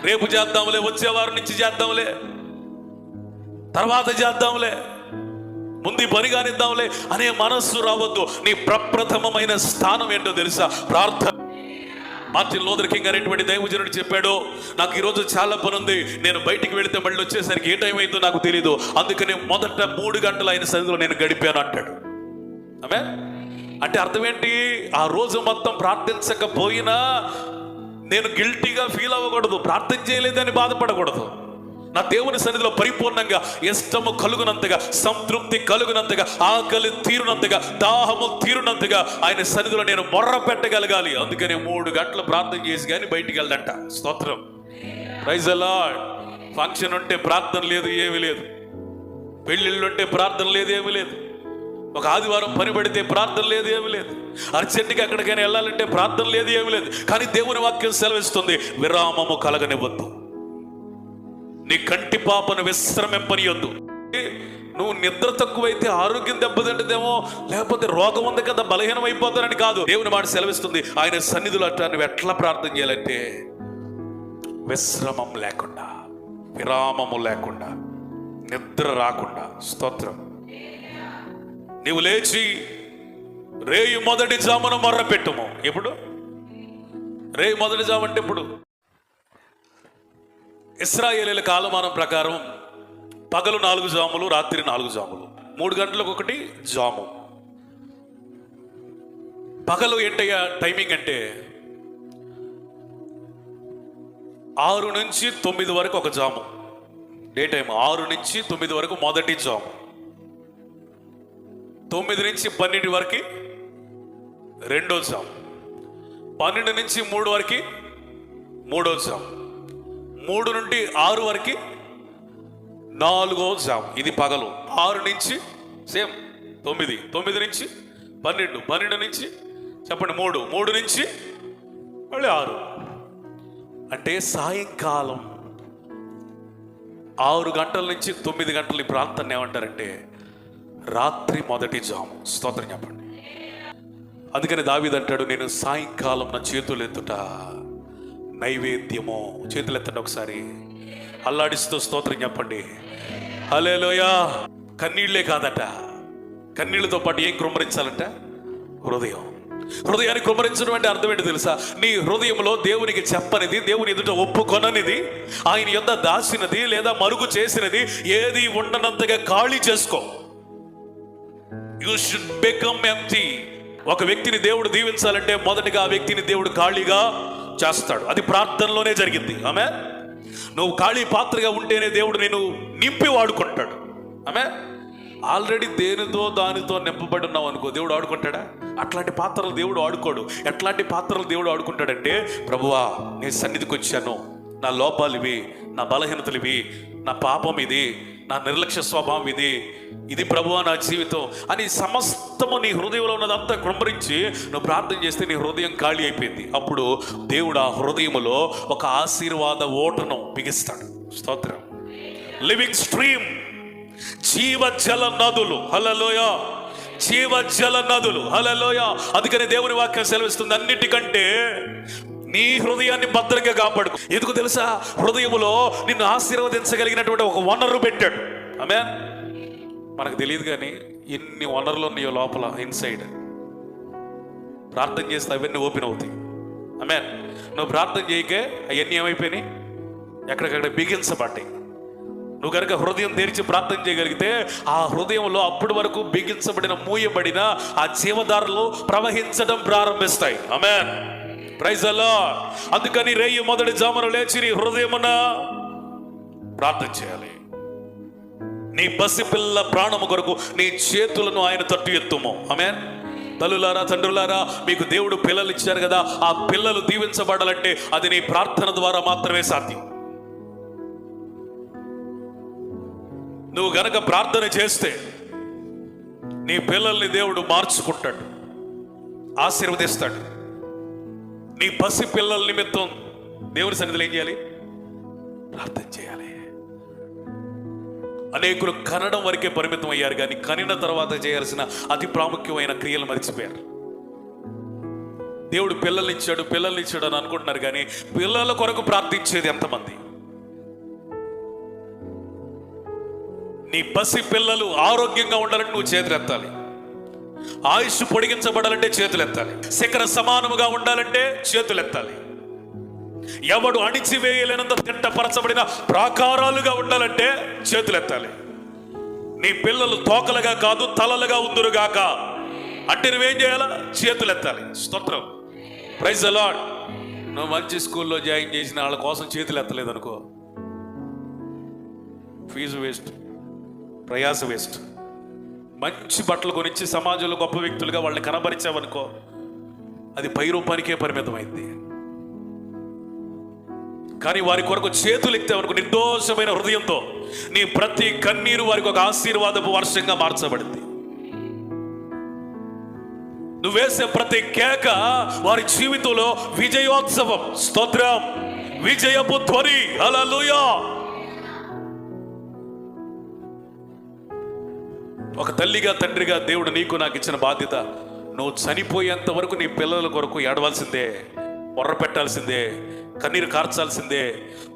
రేపు చేద్దాంలే, వచ్చే వారం నుంచి చేద్దాంలే, తర్వాత చేద్దాంలే, ముందు పని కానిద్దాంలే అనే మనస్సు రావద్దు. నీ ప్రప్రథమమైన స్థానం ఏంటో తెలుసా? ప్రార్థన. మార్టిన్ లూథర్ కింగ్ అనేటువంటి దైవజనుడు చెప్పాడు, నాకు ఈరోజు చాలా పని ఉంది, నేను బయటికి వెళితే మళ్ళీ వచ్చేసరికి ఏ టైం అయిందో నాకు తెలియదు, అందుకని మొదట 3 గంటలు ఆయన సన్నిధిలో నేను గడిపాను అంటాడు. ఆమె అంటే అర్థం ఏంటి? ఆ రోజు మొత్తం ప్రార్థించకపోయినా నేను గిల్టీగా ఫీల్ అవ్వకూడదు, ప్రార్థన చేయలేదని బాధపడకూడదు. నా దేవుని సన్నిధిలో పరిపూర్ణంగా ఇష్టము కలుగునంతగా, సంతృప్తి కలుగునంతగా, ఆకలి తీరునంతగా, దాహము తీరునంతగా ఆయన సన్నిధిలో నేను మొర్ర పెట్టగలగాలి. అందుకని 3 గంటలు ప్రార్థన చేసి కానీ బయటికి వెళ్ళదంట. స్తోత్రం, ప్రైజ్ ది లార్డ్. ఫంక్షన్ ఉంటే ప్రార్థన లేదు, ఏమీ లేదు. పెళ్ళిళ్ళు ఉంటే ప్రార్థన లేదు, ఏమీ లేదు. ఒక ఆదివారం పని పడితే ప్రార్థన లేదు, ఏమీ లేదు. అర్జెంటుగా ఎక్కడికైనా వెళ్ళాలంటే ప్రార్థన లేదు, ఏమీ లేదు. కానీ దేవుని వాక్యం సెలవిస్తుంది, విరామము కలగనివ్వద్దు, నీ కంటి పాపను విశ్రమింపనియొద్దు. నువ్వు నిద్ర తక్కువైతే ఆరోగ్యం దెబ్బతింటదేమో, లేకపోతే రోగం ఉంది కదా బలహీనం అయిపోతానని కాదు. దేవుని మాట సెలవిస్తుంది, ఆయన సన్నిధిలో అట్లా నువ్వు ఎట్లా ప్రార్థన చేయాలంటే విశ్రమం లేకుండా, విరామము లేకుండా, నిద్ర రాకుండా. స్తోత్రం. నీవు లేచి రేయి మొదటి జామున మొర్ర పెట్టుము. ఎప్పుడు రేయి మొదటి జాము అంటే ఇప్పుడు ఇశ్రాయేలీల కాలమానం ప్రకారం పగలు 4 జాములు, రాత్రి 4 జాములు, 3 గంటలకు ఒకటి జాము. పగలు ఏంటయ్యా టైమింగ్ అంటే 6 నుంచి 9 వరకు ఒక జాము, డే టైం. 6 నుంచి 9 వరకు మొదటి జాము, 9 నుంచి 12 వరకు రెండో జాము, 12 నుంచి 3 వరకు మూడో జాము, 3 నుండి 6 వరకు 4వ జాము. ఇది పగలు. 6 నుంచి సేమ్ 9, 9 నుంచి 12, 12 నుంచి చెప్పండి 3, 3 నుంచి మళ్ళీ 6. అంటే సాయంకాలం 6 గంటల నుంచి 9 గంటల ఈ ప్రాంతాన్ని ఏమంటారంటే రాత్రి మొదటి జాము. స్తోత్రం చెప్పండి. అందుకని దావీదు అంటాడు, నేను సాయంకాలం నా చేతులు ఎత్తుట నైవేద్యము. చేతులు ఎత్తండి ఒకసారి, అల్లాడిస్తూ స్తోత్రం చెప్పండి. హల్లెలూయా. కన్నీళ్లే కాదట, కన్నీళ్లతో పాటు ఏం కృమ్మరించాలంట? హృదయం. హృదయాన్ని కృమ్మరించడం అంటే అర్థం ఏంటి తెలుసా? నీ హృదయంలో దేవునికి చెప్పనిది, దేవుని ఎదుట ఒప్పుకొననిది, ఆయన యొద్ద దాచినది లేదా మరుగు చేసినది ఏది ఉండనంతగా ఖాళీ చేసుకో. You should become empty. ఒక వ్యక్తిని దేవుడు దీవించాలంటే మొదటిగా ఆ వ్యక్తిని దేవుడు ఖాళీగా చేస్తాడు. అది ప్రార్థనలోనే జరిగింది. ఆమె నువ్వు ఖాళీ పాత్రగా ఉంటేనే దేవుడు నేను నింపి వాడుకుంటాడు. ఆమె ఆల్రెడీ దేనితో దానితో నింపబడి ఉన్నావు అనుకో, దేవుడు ఆడుకుంటాడా? అట్లాంటి పాత్రలు దేవుడు ఆడుకోడు. ఎట్లాంటి పాత్రలు దేవుడు ఆడుకుంటాడంటే, ప్రభువా నీ సన్నిధికి వచ్చాను, నా లోపాలు ఇవి, నా బలహీనతలు ఇవి, నా పాపం ఇది, నా నిర్లక్ష్య స్వభావం ఇది, ఇది ప్రభువా నా జీవితం అని సమస్తము నీ హృదయంలో ఉన్నదంతా కృంభరించి నువ్వు ప్రార్థన చేస్తే నీ హృదయం ఖాళీ అయిపోయింది. అప్పుడు దేవుడు ఆ హృదయములో ఒక ఆశీర్వాద ఓటను బిగిస్తాడు. స్తోత్రం. లివింగ్ స్ట్రీమ్, జీవజల నదులు. హల్లెలూయా. జీవజల నదులు. హల్లెలూయా. అందుకని దేవుని వాక్యం సెలవిస్తుంది, అన్నిటికంటే నీ హృదయాన్ని భద్రంగా కాపాడుకో. ఎందుకు తెలుసా? హృదయములో నిన్ను ఆశీర్వదించగలిగినటువంటి ఒక వనరు పెట్టాడు. ఆమేన్. మనకు తెలియదు కానీ ఎన్ని వనరులు ఉన్నాయో లోపల ఇన్సైడ్. ప్రార్థన చేస్తే అవన్నీ ఓపెన్ అవుతాయి. ఆమేన్. నువ్వు ప్రార్థన చేయకే అవన్నీ ఏమైపోయినాయి? ఎక్కడికక్కడ బిగించబడ్డాయి. నువ్వు కనుక హృదయం తెరిచి ప్రార్థన చేయగలిగితే ఆ హృదయంలో అప్పటి వరకు బిగించబడిన, మూయబడిన ఆ జీవధారలు ప్రవహించడం ప్రారంభిస్తాయి. ఆమేన్. Praise the Lord. అందుకని రేయి మొదటి జామున లేచి నీ హృదయమున ప్రార్థన చేయాలి. నీ పసిపిల్ల ప్రాణము కొరకు నీ చేతులను ఆయన తట్టు ఎత్తుము. ఆమేన్. తల్లులారా, తండ్రులారా, మీకు దేవుడు పిల్లలు ఇచ్చారు కదా, ఆ పిల్లలు దీవించబడాలంటే అది నీ ప్రార్థన ద్వారా మాత్రమే సాధ్యం. నువ్వు గనక ప్రార్థన చేస్తే నీ పిల్లల్ని దేవుడు మార్చుకుంటాడు, ఆశీర్వదిస్తాడు. నీ పసి పిల్లల నిమిత్తం దేవుని సన్నిధిలో ఏం చేయాలి? ప్రార్థన చేయాలి. అనేకులు కనడం వరకే పరిమితం అయ్యారు, కానీ కనిన తర్వాత చేయాల్సిన అతి ప్రాముఖ్యమైన క్రియలు మర్చిపోయారు. దేవుడు పిల్లల్ని ఇచ్చాడు అని అనుకుంటున్నారు, కానీ పిల్లల కొరకు ప్రార్థించేది ఎంతమంది? నీ పసి పిల్లలు ఆరోగ్యంగా ఉండాలంటే నువ్వు చేతులెత్తాలి. ఆయుష్ పొడిగించబడాలంటే చేతులెత్తాలి. శిఖర సమానముగా ఉండాలంటే చేతులెత్తాలి. ఎవడు అణిచివేయలేనంత తిట్టపరచబడిన ప్రాకారాలుగా ఉండాలంటే చేతులెత్తాలి. నీ పిల్లలు తోకలుగా కాదు తలలుగా ఉందురుగాక అంటే నువ్వేం చేయాలా? చేతులెత్తాలి. స్తోత్రం, ప్రైజ్ ది లార్డ్. నువ్వు మంచి స్కూల్లో జాయిన్ చేసిన వాళ్ళ కోసం చేతులు ఎత్తలేదు అనుకో, ఫీజు వేస్ట్, ప్రయాస వేస్ట్. మంచి బట్టలు కొనిచ్చి సమాజంలో గొప్ప వ్యక్తులుగా వాళ్ళని కనబరిచావనుకో, అది పై రూపానికే పరిమితమైంది. కానీ వారి కొరకు చేతులు ఎత్తావనుకో నిర్దోషమైన హృదయంతో, నీ ప్రతి కన్నీరు వారికి ఒక ఆశీర్వాదపు వర్షంగా మార్చబడింది. నువ్వు వేసే ప్రతి కేక వారి జీవితంలో విజయోత్సవం. స్తోత్రం, విజయపు ధ్వని. హల్లెలూయా. ఒక తల్లిగా తండ్రిగా దేవుడు నీకు నాకు ఇచ్చిన బాధ్యత, నువ్వు చనిపోయేంత వరకు నీ పిల్లల కొరకు ఏడవలసిందే, మొర్ర పెట్టాల్సిందే, కన్నీరు కార్చాల్సిందే.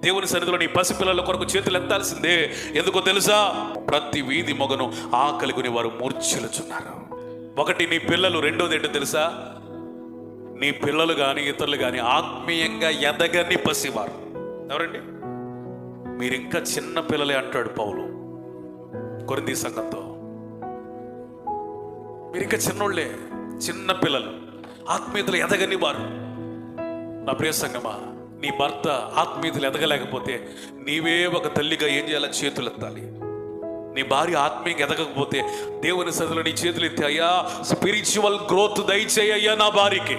దేవుని సన్నిధిలో నీ పసిపిల్లల కొరకు చేతులు ఎత్తాల్సిందే. ఎందుకో తెలుసా? ప్రతి వీధి మొగను ఆకలిని వారు మూర్ఛిల్లుచున్నారు. ఒకటి నీ పిల్లలు, రెండోది ఏంటో తెలుసా? నీ పిల్లలు కానీ ఇతరులు కానీ ఆత్మీయంగా ఎదగని పసివారు. ఎవరండి? మీరు ఇంకా చిన్న పిల్లలే అంటాడు పౌలు కొరింథీ సంఘంతో. మీరు ఇంకా చిన్నోళ్ళే, చిన్న పిల్లలు, ఆత్మీయతలు ఎదగని వారు. నా ప్రియ సంగమా, నీ భర్త ఆత్మీయతలు ఎదగలేకపోతే నీవే ఒక తల్లిగా ఏం చేయాలో? చేతులు ఎత్తాలి. నీ భార్య ఆత్మీయంగా ఎదగకపోతే దేవుని సన్నిధిలో నీ చేతులు ఎత్తి, అయ్యా స్పిరిచువల్ గ్రోత్ దయచేయ్యా నా భార్యకి.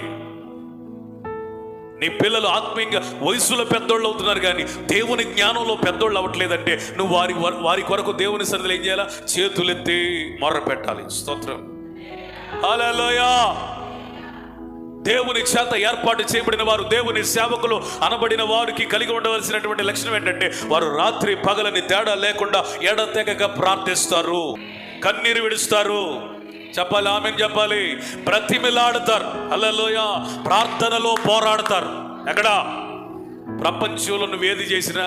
నీ పిల్లలు ఆత్మీయంగా వయసులో పెద్దోళ్ళు అవుతున్నారు కానీ దేవుని జ్ఞానంలో పెద్దోళ్ళు అవ్వట్లేదంటే నువ్వు వారి కొరకు దేవుని సన్నిధిలో ఏం చేయాలా? చేతులెత్తి మొర్ర పెట్టాలి. స్తోత్రం, హల్లెలూయా. దేవుని చేత ఏర్పాటు చేయబడిన వారు, దేవుని సేవకులు అనబడిన వారికి కలిగి ఉండవలసినటువంటి లక్షణం ఏంటంటే వారు రాత్రి పగలని తేడా లేకుండా ఎడతెగక ప్రార్థిస్తారు, కన్నీరు విడుస్తారు. చెప్పాలి, ఆమేన్ చెప్పాలి. బ్రతిమిలాడతారు. హల్లెలూయా. ప్రార్థనలో పోరాడతారు. ఎక్కడ? ప్రపంచంలో నువ్వు ఏది చేసినా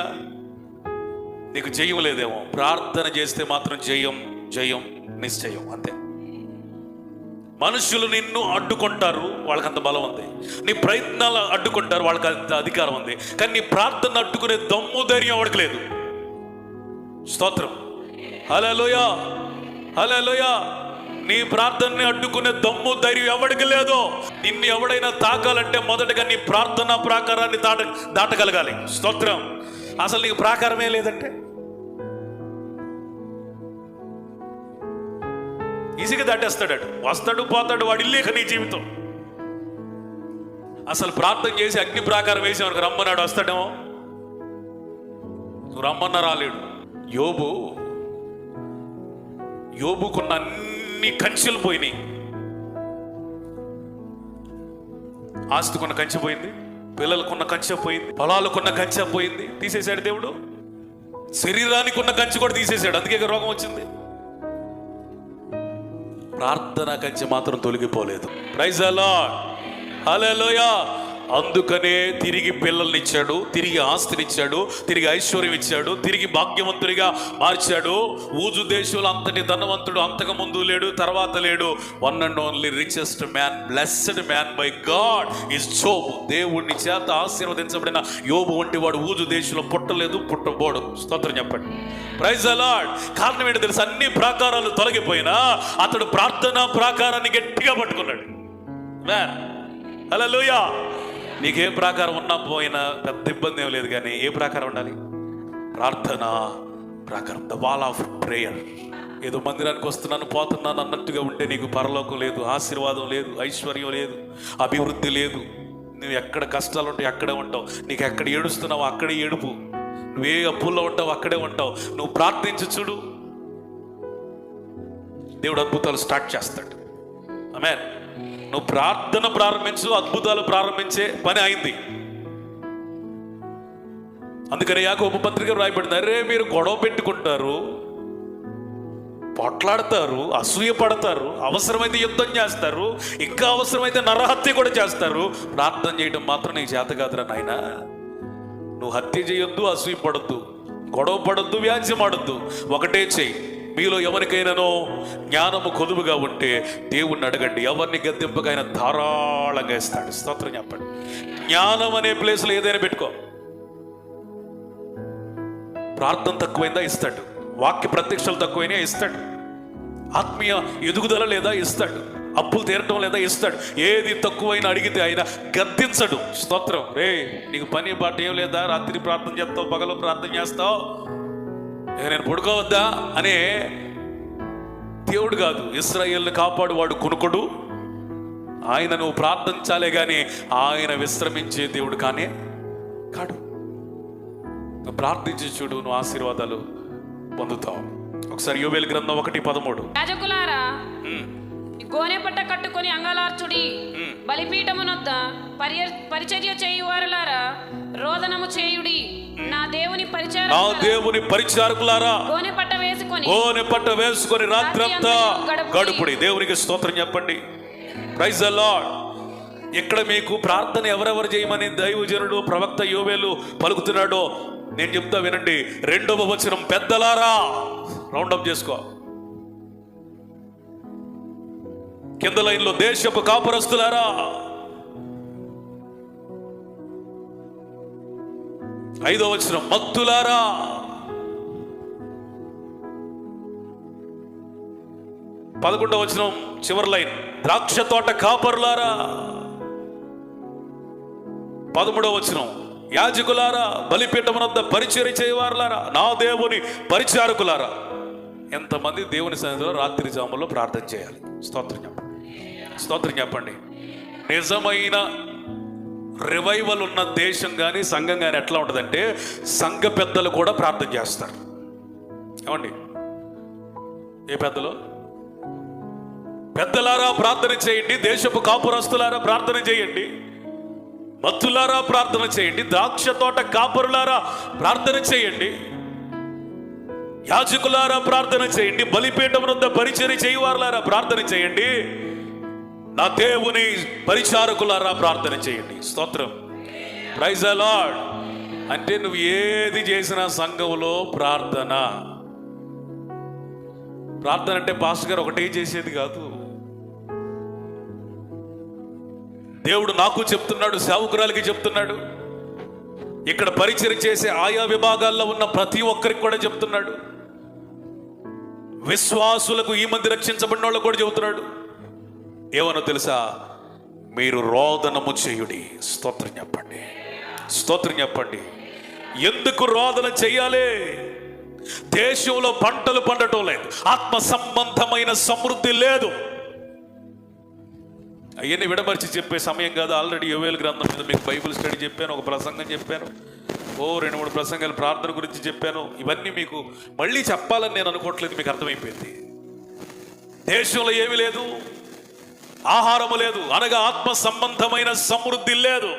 నీకు జయం లేదేమో, ప్రార్థన చేస్తే మాత్రం జయం, జయం నిశ్చయం. అంతే. మనుషులు నిన్ను అడ్డుకుంటారు, వాళ్ళకి అంత బలం ఉంది. నీ ప్రయత్నాలు అడ్డుకుంటారు, వాళ్ళకి అంత అధికారం ఉంది. కానీ నీ ప్రార్థన అడ్డుకునే దమ్ము ధైర్యం ఎవరికి లేదు. స్తోత్రం, హల్లెలూయా, హల్లెలూయా. నీ ప్రార్థనని అడ్డుకునే దమ్ము ధైర్యం ఎవరికి లేదు. నిన్ను ఎవడైనా తాకాలంటే మొదటగా నీ ప్రార్థనా ప్రాకారాన్ని దాటగలగాలి. స్తోత్రం. అసలు నీకు ప్రాకారమే లేదంటే ఈజీగా దాటేస్తాడు. వస్తాడు పోతాడు, వాడి ఇల్లేక నీ జీవితం. అసలు ప్రార్థన చేసి అగ్ని ప్రాకారం వేసి మనకు రమ్మన్నాడు, వస్తాడేమో. నువ్వు రమ్మన్నా రాలేడు. యోబుకున్న అన్ని కంచెలు పోయినాయి. ఆస్తికున్న కంచె పోయింది, పిల్లలకున్న కంచె పోయింది, పొలాలకున్న కంచె పోయింది, తీసేశాడు దేవుడు. శరీరానికి ఉన్న కంచె కూడా తీసేశాడు, అందుకే రోగం వచ్చింది. ప్రార్థన కంచె మాత్రం తొలగిపోలేదు. ప్రైజ్ ది లార్డ్, హల్లెలూయా. అందుకనే తిరిగి పిల్లల్ని ఇచ్చాడు, తిరిగి ఆస్తినిచ్చాడు, తిరిగి ఐశ్వర్యం ఇచ్చాడు, తిరిగి భాగ్యవంతుడిగా మార్చాడు. ఊజు దేశంలో అంతటి ధనవంతుడు అంతకు ముందు లేడు, తర్వాత లేడు. One and only richest man, blessed man by God is Job. దేవుడిని చేత ఆశీర్వదించబడిన యోబు వంటి వాడు ఊజు దేశంలో పుట్టలేదు, పుట్టబోడు. స్తోత్రం చెప్పండి. Praise the Lord. కారణం ఏంటి తెలుసు? అన్ని ప్రాకారాలు తొలగిపోయినా అతడు ప్రార్థనా ప్రాకారాన్ని గట్టిగా పట్టుకున్నాడు. మ్యాన్, హల్లెలూయా. నీకే ప్రాకారం ఉన్నా పోయినా పెద్ద ఇబ్బంది ఏం లేదు, కానీ ఏ ప్రాకారం ఉండాలి? ప్రార్థన ప్రాకారం, ద వాల్ ఆఫ్ ప్రేయర్. ఏదో మందిరానికి వస్తున్నాను పోతున్నాను అన్నట్టుగా ఉంటే నీకు పరలోకం లేదు, ఆశీర్వాదం లేదు, ఐశ్వర్యం లేదు, అభివృద్ధి లేదు. నువ్వు ఎక్కడ కష్టాలు ఉంటాయి అక్కడే ఉంటావు, నీకు ఎక్కడ ఏడుస్తున్నావు అక్కడే ఏడుపు, నువ్వే అప్పుల్లో ఉంటావు అక్కడే ఉంటావు. నువ్వు ప్రార్థించు చూడు, దేవుడు అద్భుతాలు స్టార్ట్ చేస్తాడు. ఆమేన్. నువ్వు ప్రార్థన ప్రారంభించు, అద్భుతాలు ప్రారంభించే పని అయింది. అందుకని యాకోబు పత్రిక రాయబడింది, అరే మీరు గొడవ పెట్టుకుంటారు, పొట్లాడతారు, అసూయ పడతారు, అవసరమైతే యుద్ధం చేస్తారు, ఇంకా అవసరమైతే నరహత్య కూడా చేస్తారు. ప్రార్థన చేయడం మాత్రం నీకు చేత కాదురా నాయనా. నువ్వు హత్య చేయొద్దు, అసూయ పడొద్దు, గొడవ పడొద్దు, వ్యాజ్యం ఆడొద్దు. ఒకటే చెయ్యి, మీలో ఎవరికైనానో జ్ఞానము కొదువుగా ఉంటే దేవుణ్ణి అడగండి, ఎవరిని గద్దెంపగా ఆయన ధారాళంగా ఇస్తాడు. స్తోత్రం చెప్పండి. జ్ఞానం అనే ప్లేస్లో ఏదైనా పెట్టుకో. ప్రార్థన తక్కువైందా ఇస్తాడు, వాక్య ప్రత్యక్షలు తక్కువైనా ఇస్తాడు, ఆత్మీయ ఎదుగుదల లేదా ఇస్తాడు, అప్పులు తీరటం లేదా ఇస్తాడు. ఏది తక్కువైనా అడిగితే ఆయన గద్దించడు. స్తోత్రం. రే నీకు పని పాట ఏం లేదా, రాత్రి ప్రార్థన చేస్తావు, పగలు ప్రార్థన చేస్తావు, నేను పడుకోవద్దా అనే దేవుడు కాదు. ఇశ్రాయేలుని కాపాడువాడు కొనుకొడు, ఆయన నువ్వు ప్రార్థించాలే గాని ఆయన విశ్రమించే దేవుడు కానే కాడు. నువ్వు ప్రార్థించి చూడు, నువ్వు ఆశీర్వాదాలు పొందుతావు. ఒకసారి యోవేలు గ్రంథం 1:13. యాజకులారా గోనెపట్ట కట్టుకొని అంగలార్చుడి, బలిపీఠమునొద్ద పరిచర్య చేయువారులారా రోదనము చేయుడి, నా దేవుని పరిచారకులారా గోనెపట్ట వేసుకొని రాత్రంతా గడుపుడి. దేవునికి స్తోత్రం చెప్పండి. Praise the Lord. ఇక్కడ మీకు ప్రార్థన ఎవరెవరు చేయమని దైవజనుడు ప్రవక్త యోవేలు పలుకుతున్నాడో నేను చెప్తా వినండి. 2వ వచనం, పెద్దలారా. రౌండప్ చేసుకో. కింద లైన్లో దేశపు కాపురస్తులారా. 5వ వచనం, భక్తులారా. 11వ వచనం చివరి లైన్, ద్రాక్ష తోట కాపరులారా. 13వ వచనం, యాజకులారా, బలిపీఠమునొద్ద పరిచర్య చేయవారులారా, నా దేవుని పరిచారకులారా. ఎంతమంది దేవుని సన్నిధిలో రాత్రి జాముల్లో ప్రార్థన చేయాలి? స్తోత్రం చెప్పండి. స్తోత్రం చెప్పండి. నిజమైన రివైవల్ ఉన్న దేశం కానీ సంఘం కానీ ఎట్లా ఉంటుందంటే సంఘ పెద్దలు కూడా ప్రార్థన చేస్తారు. ఏమండి? ఏ పెద్దలు? పెద్దలారా ప్రార్థన చేయండి, దేశపు కాపురస్తులారా ప్రార్థన చేయండి, భక్తులారా ప్రార్థన చేయండి, ద్రాక్ష తోట కాపురులారా ప్రార్థన చేయండి, యాజకులారా ప్రార్థన చేయండి, బలిపీఠం వద్ద పరిచర్య చేయవారులారా ప్రార్థన చేయండి, నా దేవుని పరిచారకులారా ప్రార్థన చేయండి. స్తోత్రం. Praise the Lord. అంటే నువ్వు ఏది చేసినా సంఘంలో ప్రార్థన. ప్రార్థన అంటే పాస్టర్ గారు ఒకటే చేసేది కాదు. దేవుడు నాకు చెప్తున్నాడు, సేవకురాలకి చెప్తున్నాడు, ఇక్కడ పరిచర్య చేసే ఆయా విభాగాల్లో ఉన్న ప్రతి ఒక్కరికి కూడా చెప్తున్నాడు, విశ్వాసులకు ఈ మంది రక్షించబడిన వాళ్ళకు కూడా చెబుతున్నాడు. ఏమనో తెలుసా? మీరు రోదనము చేయుడి. స్తోత్రం చెప్పండి. స్తోత్రం చెప్పండి. ఎందుకు రోదన చెయ్యాలి? దేశంలో పంటలు పండటం లేదు, ఆత్మ సంబంధమైన సమృద్ధి లేదు. అవన్నీ విడమర్చి చెప్పే సమయం కాదు. ఆల్రెడీ యోవేలు గ్రంథం మీద మీకు బైబిల్ స్టడీ చెప్పాను, ఒక ప్రసంగం చెప్పాను, 2-3 ప్రసంగాలు ప్రార్థన గురించి చెప్పాను. ఇవన్నీ మీకు మళ్ళీ చెప్పాలని నేను అనుకోవట్లేదు, మీకు అర్థమైపోయింది. దేశంలో ఏమీ లేదు, ఆహారము లేదు, అనగా ఆత్మ సంబంధమైన సమృద్ధి లేదు.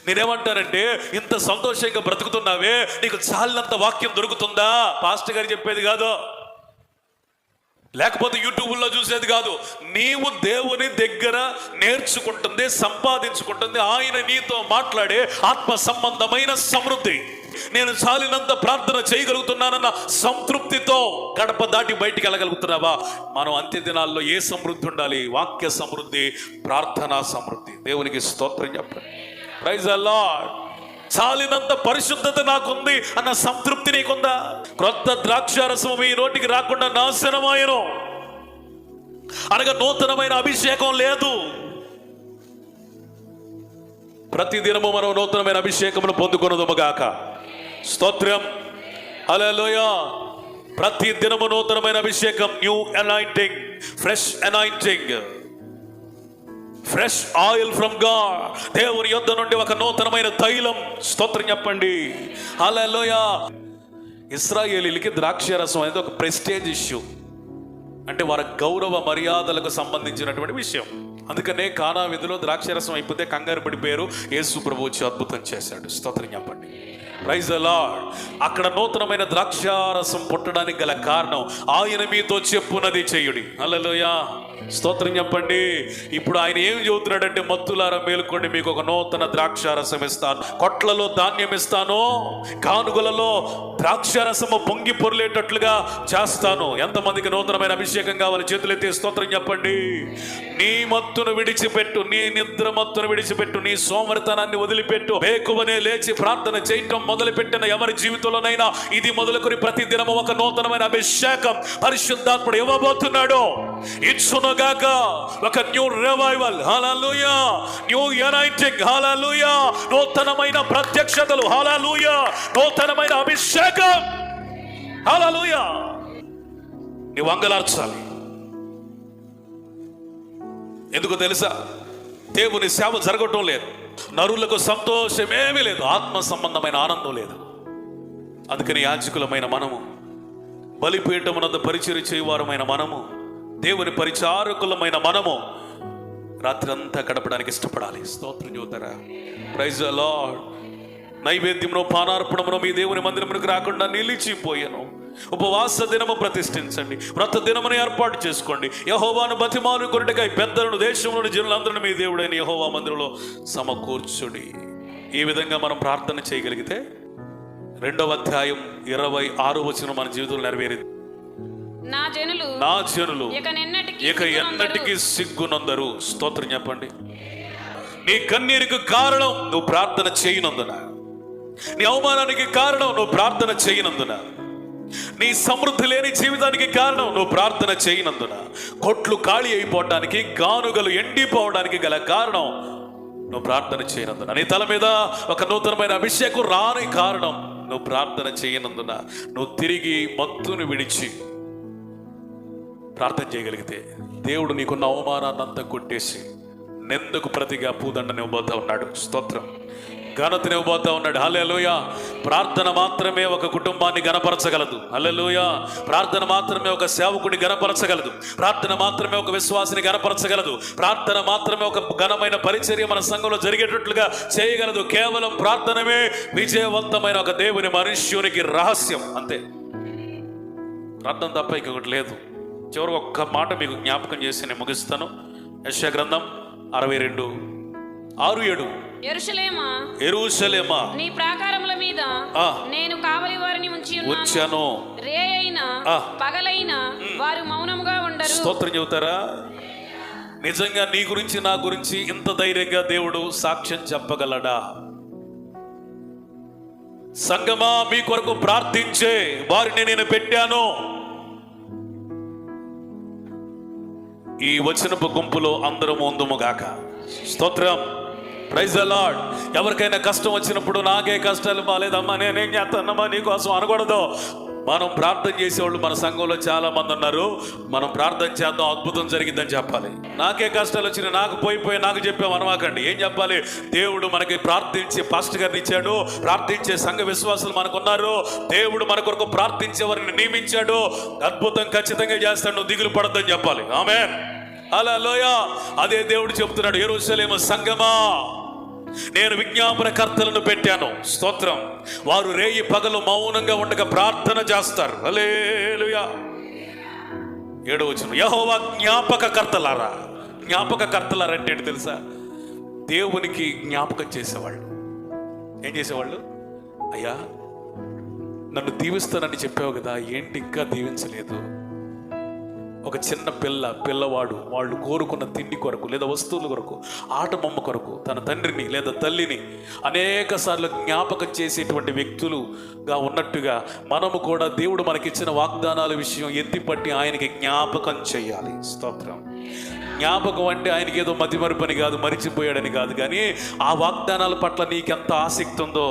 నేనేమంటానంటే, ఇంత సంతోషంగా బ్రతుకుతున్నావే, నీకు చాలినంత వాక్యం దొరుకుతుందా? పాస్టర్ గారు చెప్పేది కాదు, లేకపోతే యూట్యూబ్లో చూసేది కాదు. నీవు దేవుని దగ్గర నేర్చుకుంటుంది, సంపాదించుకుంటుంది, ఆయన నీతో మాట్లాడే ఆత్మ సంబంధమైన సమృద్ధి. నేను చాలినంత ప్రార్థన చేయగలుగుతున్నానన్న సంతృప్తితో గడప దాటి బయటికి వెళ్ళగలుగుతున్నావా? మనం అంత్య దినాల్లో ఏ సమృద్ధి ఉండాలి? వాక్య సమృద్ధి, ప్రార్థనా సమృద్ధి. దేవునికి స్తోత్రం చెప్పండి. Praise the lord. చాలినంత పరిశుద్ధత నాకుంది అన్న సంతృప్తి నీకుందా? క్రొత్త ద్రాక్షారసం మీ నోటికి రాకుండా నాశనమాయను, అనగా నూతనమైన అభిషేకం లేదు. ప్రతి దినము మనం నూతనమైన అభిషేకమును పొందుకొనుదుముగాక. స్తోత్రం. హల్లెలూయా. ప్రతి దినము నూతనమైన అభిషేకం, new anointing, fresh anointing, fresh oil from God. దేవుని యొద్ద నుండి ఒక నూతనమైన తైలం. స్తోత్రం చెప్పండి. హల్లెలూయా. ఇశ్రాయేలీయులకి ద్రాక్షారసం అనేది ఒక ప్రెస్టేజ్ ఇష్యూ, అంటే వారి గౌరవ మర్యాదలకు సంబంధించినటువంటి విషయం. అందుకనే కానా విధిలో ద్రాక్షారసం అయిపోతే కంగారు పడిపోయారు. యేసు ప్రభువు వచ్చి అద్భుతం చేశాడు. స్తోత్రం చెప్పండి. Praise the Lord. అక్కడ నూతనమైన ద్రాక్షారసం పుట్టడానికి గల కారణం, ఆయన మీతో చెప్పున్నది చేయుడి. హల్లెలూయా. స్తోత్రం చెప్పండి. ఇప్పుడు ఆయన ఏం చెబుతున్నాడంటే, మత్తులారా మేలుకోండి, మీకు ఒక నూతన ద్రాక్షారసం ఇస్తాను, కొట్లలో ధాన్యం ఇస్తాను, కానుగలలో ద్రాక్షారసము పొంగి పొర్లేటట్లుగా చేస్తాను. ఎంతమందికి నూతనమైన అభిషేకం కావాలి? చేతులెత్తి స్తోత్రం చెప్పండి. నీ మత్తును విడిచిపెట్టు, నీ నిద్ర మత్తును విడిచిపెట్టు, నీ సోమరితనాన్ని వదిలిపెట్టు. వేకువనే లేచి ప్రార్థన చేయటం మొదలుపెట్టిన ఎవరి జీవితంలోనైనా ఇది మొదలుకొని ప్రతి దినము ఒక నూతనమైన అభిషేకం పరిశుద్ధాత్ముడు ఇవ్వబోతున్నాడు. ఇచ్చునుగాక ఒక న్యూ రివైవల్, హల్లెలూయా, న్యూ అనాయింటింగ్, హల్లెలూయా, నూతనమైన ప్రత్యక్షతలు, హల్లెలూయా, నూతనమైన అభిషేకం, హల్లెలూయా. నీవు అంగలార్చాలి. ఎందుకు తెలుసా? దేవుని సేవ జరగటం లేదు, నరులకు సంతోషమేమీ లేదు, ఆత్మ సంబంధమైన ఆనందం లేదు. అందుకని యాజకులమైన మనము, బలిపీఠమునందు పరిచర్య చేయవారమైన మనము, దేవుని పరిచారకులమైన మనము రాత్రి అంతా గడపడానికి ఇష్టపడాలి. స్తోత్రం చూతారా? Praise the Lord. నైవేద్యమును పానార్పణమును మీ దేవుని మందిరమునికి రాకుండా నిలిచిపోయాను. ఉపవాస దినము ప్రతిష్ఠించండి, వ్రత దినమును ఏర్పాటు చేసుకోండి. యెహోవాను బతిమాలు కొరటకై పెద్దలను, దేశంలోని జనులందరినీ మీ దేవుడైన యెహోవా మందిరంలో సమకూర్చుడి. ఈ విధంగా మనం ప్రార్థన చేయగలిగితే 2వ అధ్యాయం 26వ వచనం మన జీవితంలో నెరవేరింది. నా జనులు ఇక ఎన్నటికీ సిగ్గునందరు. స్తోత్రం చెప్పండి. నీ కన్నీరుకు కారణం నువ్వు ప్రార్థన చేయనందున, నీ అవమానానికి కారణం నువ్వు ప్రార్థన చేయనందున, నీ సమృద్ధి లేని జీవితానికి కారణం నువ్వు ప్రార్థన చేయనందున, కొట్లు ఖాళీ అయిపోవటానికి, గానుగలు ఎండిపోవడానికి గల కారణం నువ్వు ప్రార్థన చేయనందున, నీ తల మీద ఒక నూతనమైన అభిషేకం రాని కారణం నువ్వు ప్రార్థన చేయనందున, నువ్వు తిరిగి మత్తును విడిచి ప్రార్థన చేయగలిగితే దేవుడు నీకున్న అవమానాన్ని అంతా కొట్టేసి నిందకు ప్రతిగా పూదండని ఇవ్వబోతా ఉన్నాడు. స్తోత్రం. ఘనతని ఇవ్వబోతా ఉన్నాడు. హల్లెలూయా. ప్రార్థన మాత్రమే ఒక కుటుంబాన్ని గణపరచగలదు. హల్లెలూయా. ప్రార్థన మాత్రమే ఒక సేవకుని గణపరచగలదు. ప్రార్థన మాత్రమే ఒక విశ్వాసిని గణపరచగలదు. ప్రార్థన మాత్రమే ఒక ఘనమైన పరిచర్య మన సంఘంలో జరిగేటట్లుగా చేయగలదు. కేవలం ప్రార్థనమే విజయవంతమైన ఒక దేవుని మనుష్యునికి రహస్యం. అంతే, ప్రార్థన తప్ప ఇంకొకటి లేదు. చివరికి ఒక్క మాట మీకు జ్ఞాపకం చేసి నేను ముగిస్తాను. యెషయా గ్రంథం 62:6-7. యెరూషలేమా, నీ ప్రాకారముల మీద నేను కావలి వారిని ఉంచాను, రేయైనా పగలైనా వారు మౌనముగా ఉండరు. స్తోత్రం చెబుతారా? నిజంగా నీ గురించి, నా గురించి ఇంత ధైర్యంగా దేవుడు సాక్ష్యం చెప్పగలడా? సంగమా, మీ కొరకు ప్రార్థించే వారిని నేను పెట్టాను. ఈ వచనపు గుంపులో అందరము ఉందుముగాక. స్తోత్రం. Praise the Lord. ఎవరికైనా కష్టం వచ్చినప్పుడు నాకే కష్టాలు బాలేదమ్మా, నేనేం చేస్తానమ్మా నీకోసం అనకూడదు. మనం ప్రార్థన చేసేవాళ్ళు మన సంఘంలో చాలా మంది ఉన్నారు. మనం ప్రార్థన చేద్దాం, అద్భుతం జరిగిందని చెప్పాలి. నాకే కష్టాలు వచ్చినాయి, నాకు పోయిపోయి నాకు చెప్పాము అనమాకండి. ఏం చెప్పాలి? దేవుడు మనకి ప్రార్థించే పాస్టర్ గారిని ఇచ్చాడు, ప్రార్థించే సంఘ విశ్వాసులు మనకున్నారు, దేవుడు మన కొరకు ప్రార్థించే వారిని నియమించాడు, అద్భుతం ఖచ్చితంగా చేస్తాడు, నువ్వు దిగులు పడద్దని చెప్పాలి. ఆమేన్. హల్లెలూయా. అదే దేవుడు చెప్తున్నాడు, యెరూషలేము సంఘమా, నేను విజ్ఞాపనకర్తలను పెట్టాను. స్తోత్రం. వారు రేయి పగలు మౌనంగా ఉండగా ప్రార్థన చేస్తారు. హల్లెలూయా. 7వ వచనం, యెహోవా జ్ఞాపకకర్తలారా. జ్ఞాపకకర్తలారా అంటే ఏంటి తెలుసా? దేవునికి జ్ఞాపకం చేసేవాళ్ళు. ఏం చేసేవాళ్ళు? అయ్యా, నన్ను దీవిస్తానని చెప్పావు కదా, ఏంటి ఇంకా దీవించలేదు? ఒక చిన్న పిల్లవాడు వాళ్ళు కోరుకున్న తిండి కొరకు, లేదా వస్తువుల కొరకు, ఆట బొమ్మ కొరకు తన తండ్రిని లేదా తల్లిని అనేక సార్లు జ్ఞాపకం చేసేటువంటి వ్యక్తులుగా ఉన్నట్టుగా మనము కూడా దేవుడు మనకిచ్చిన వాగ్దానాల విషయం ఎత్తిపట్టి ఆయనకి జ్ఞాపకం చేయాలి. స్తోత్రం. జ్ఞాపకం అంటే ఆయనకి ఏదో మతిమరుపని కాదు, మరిచిపోయాడని కాదు, కానీ ఆ వాగ్దానాల పట్ల నీకెంత ఆసక్తి ఉందో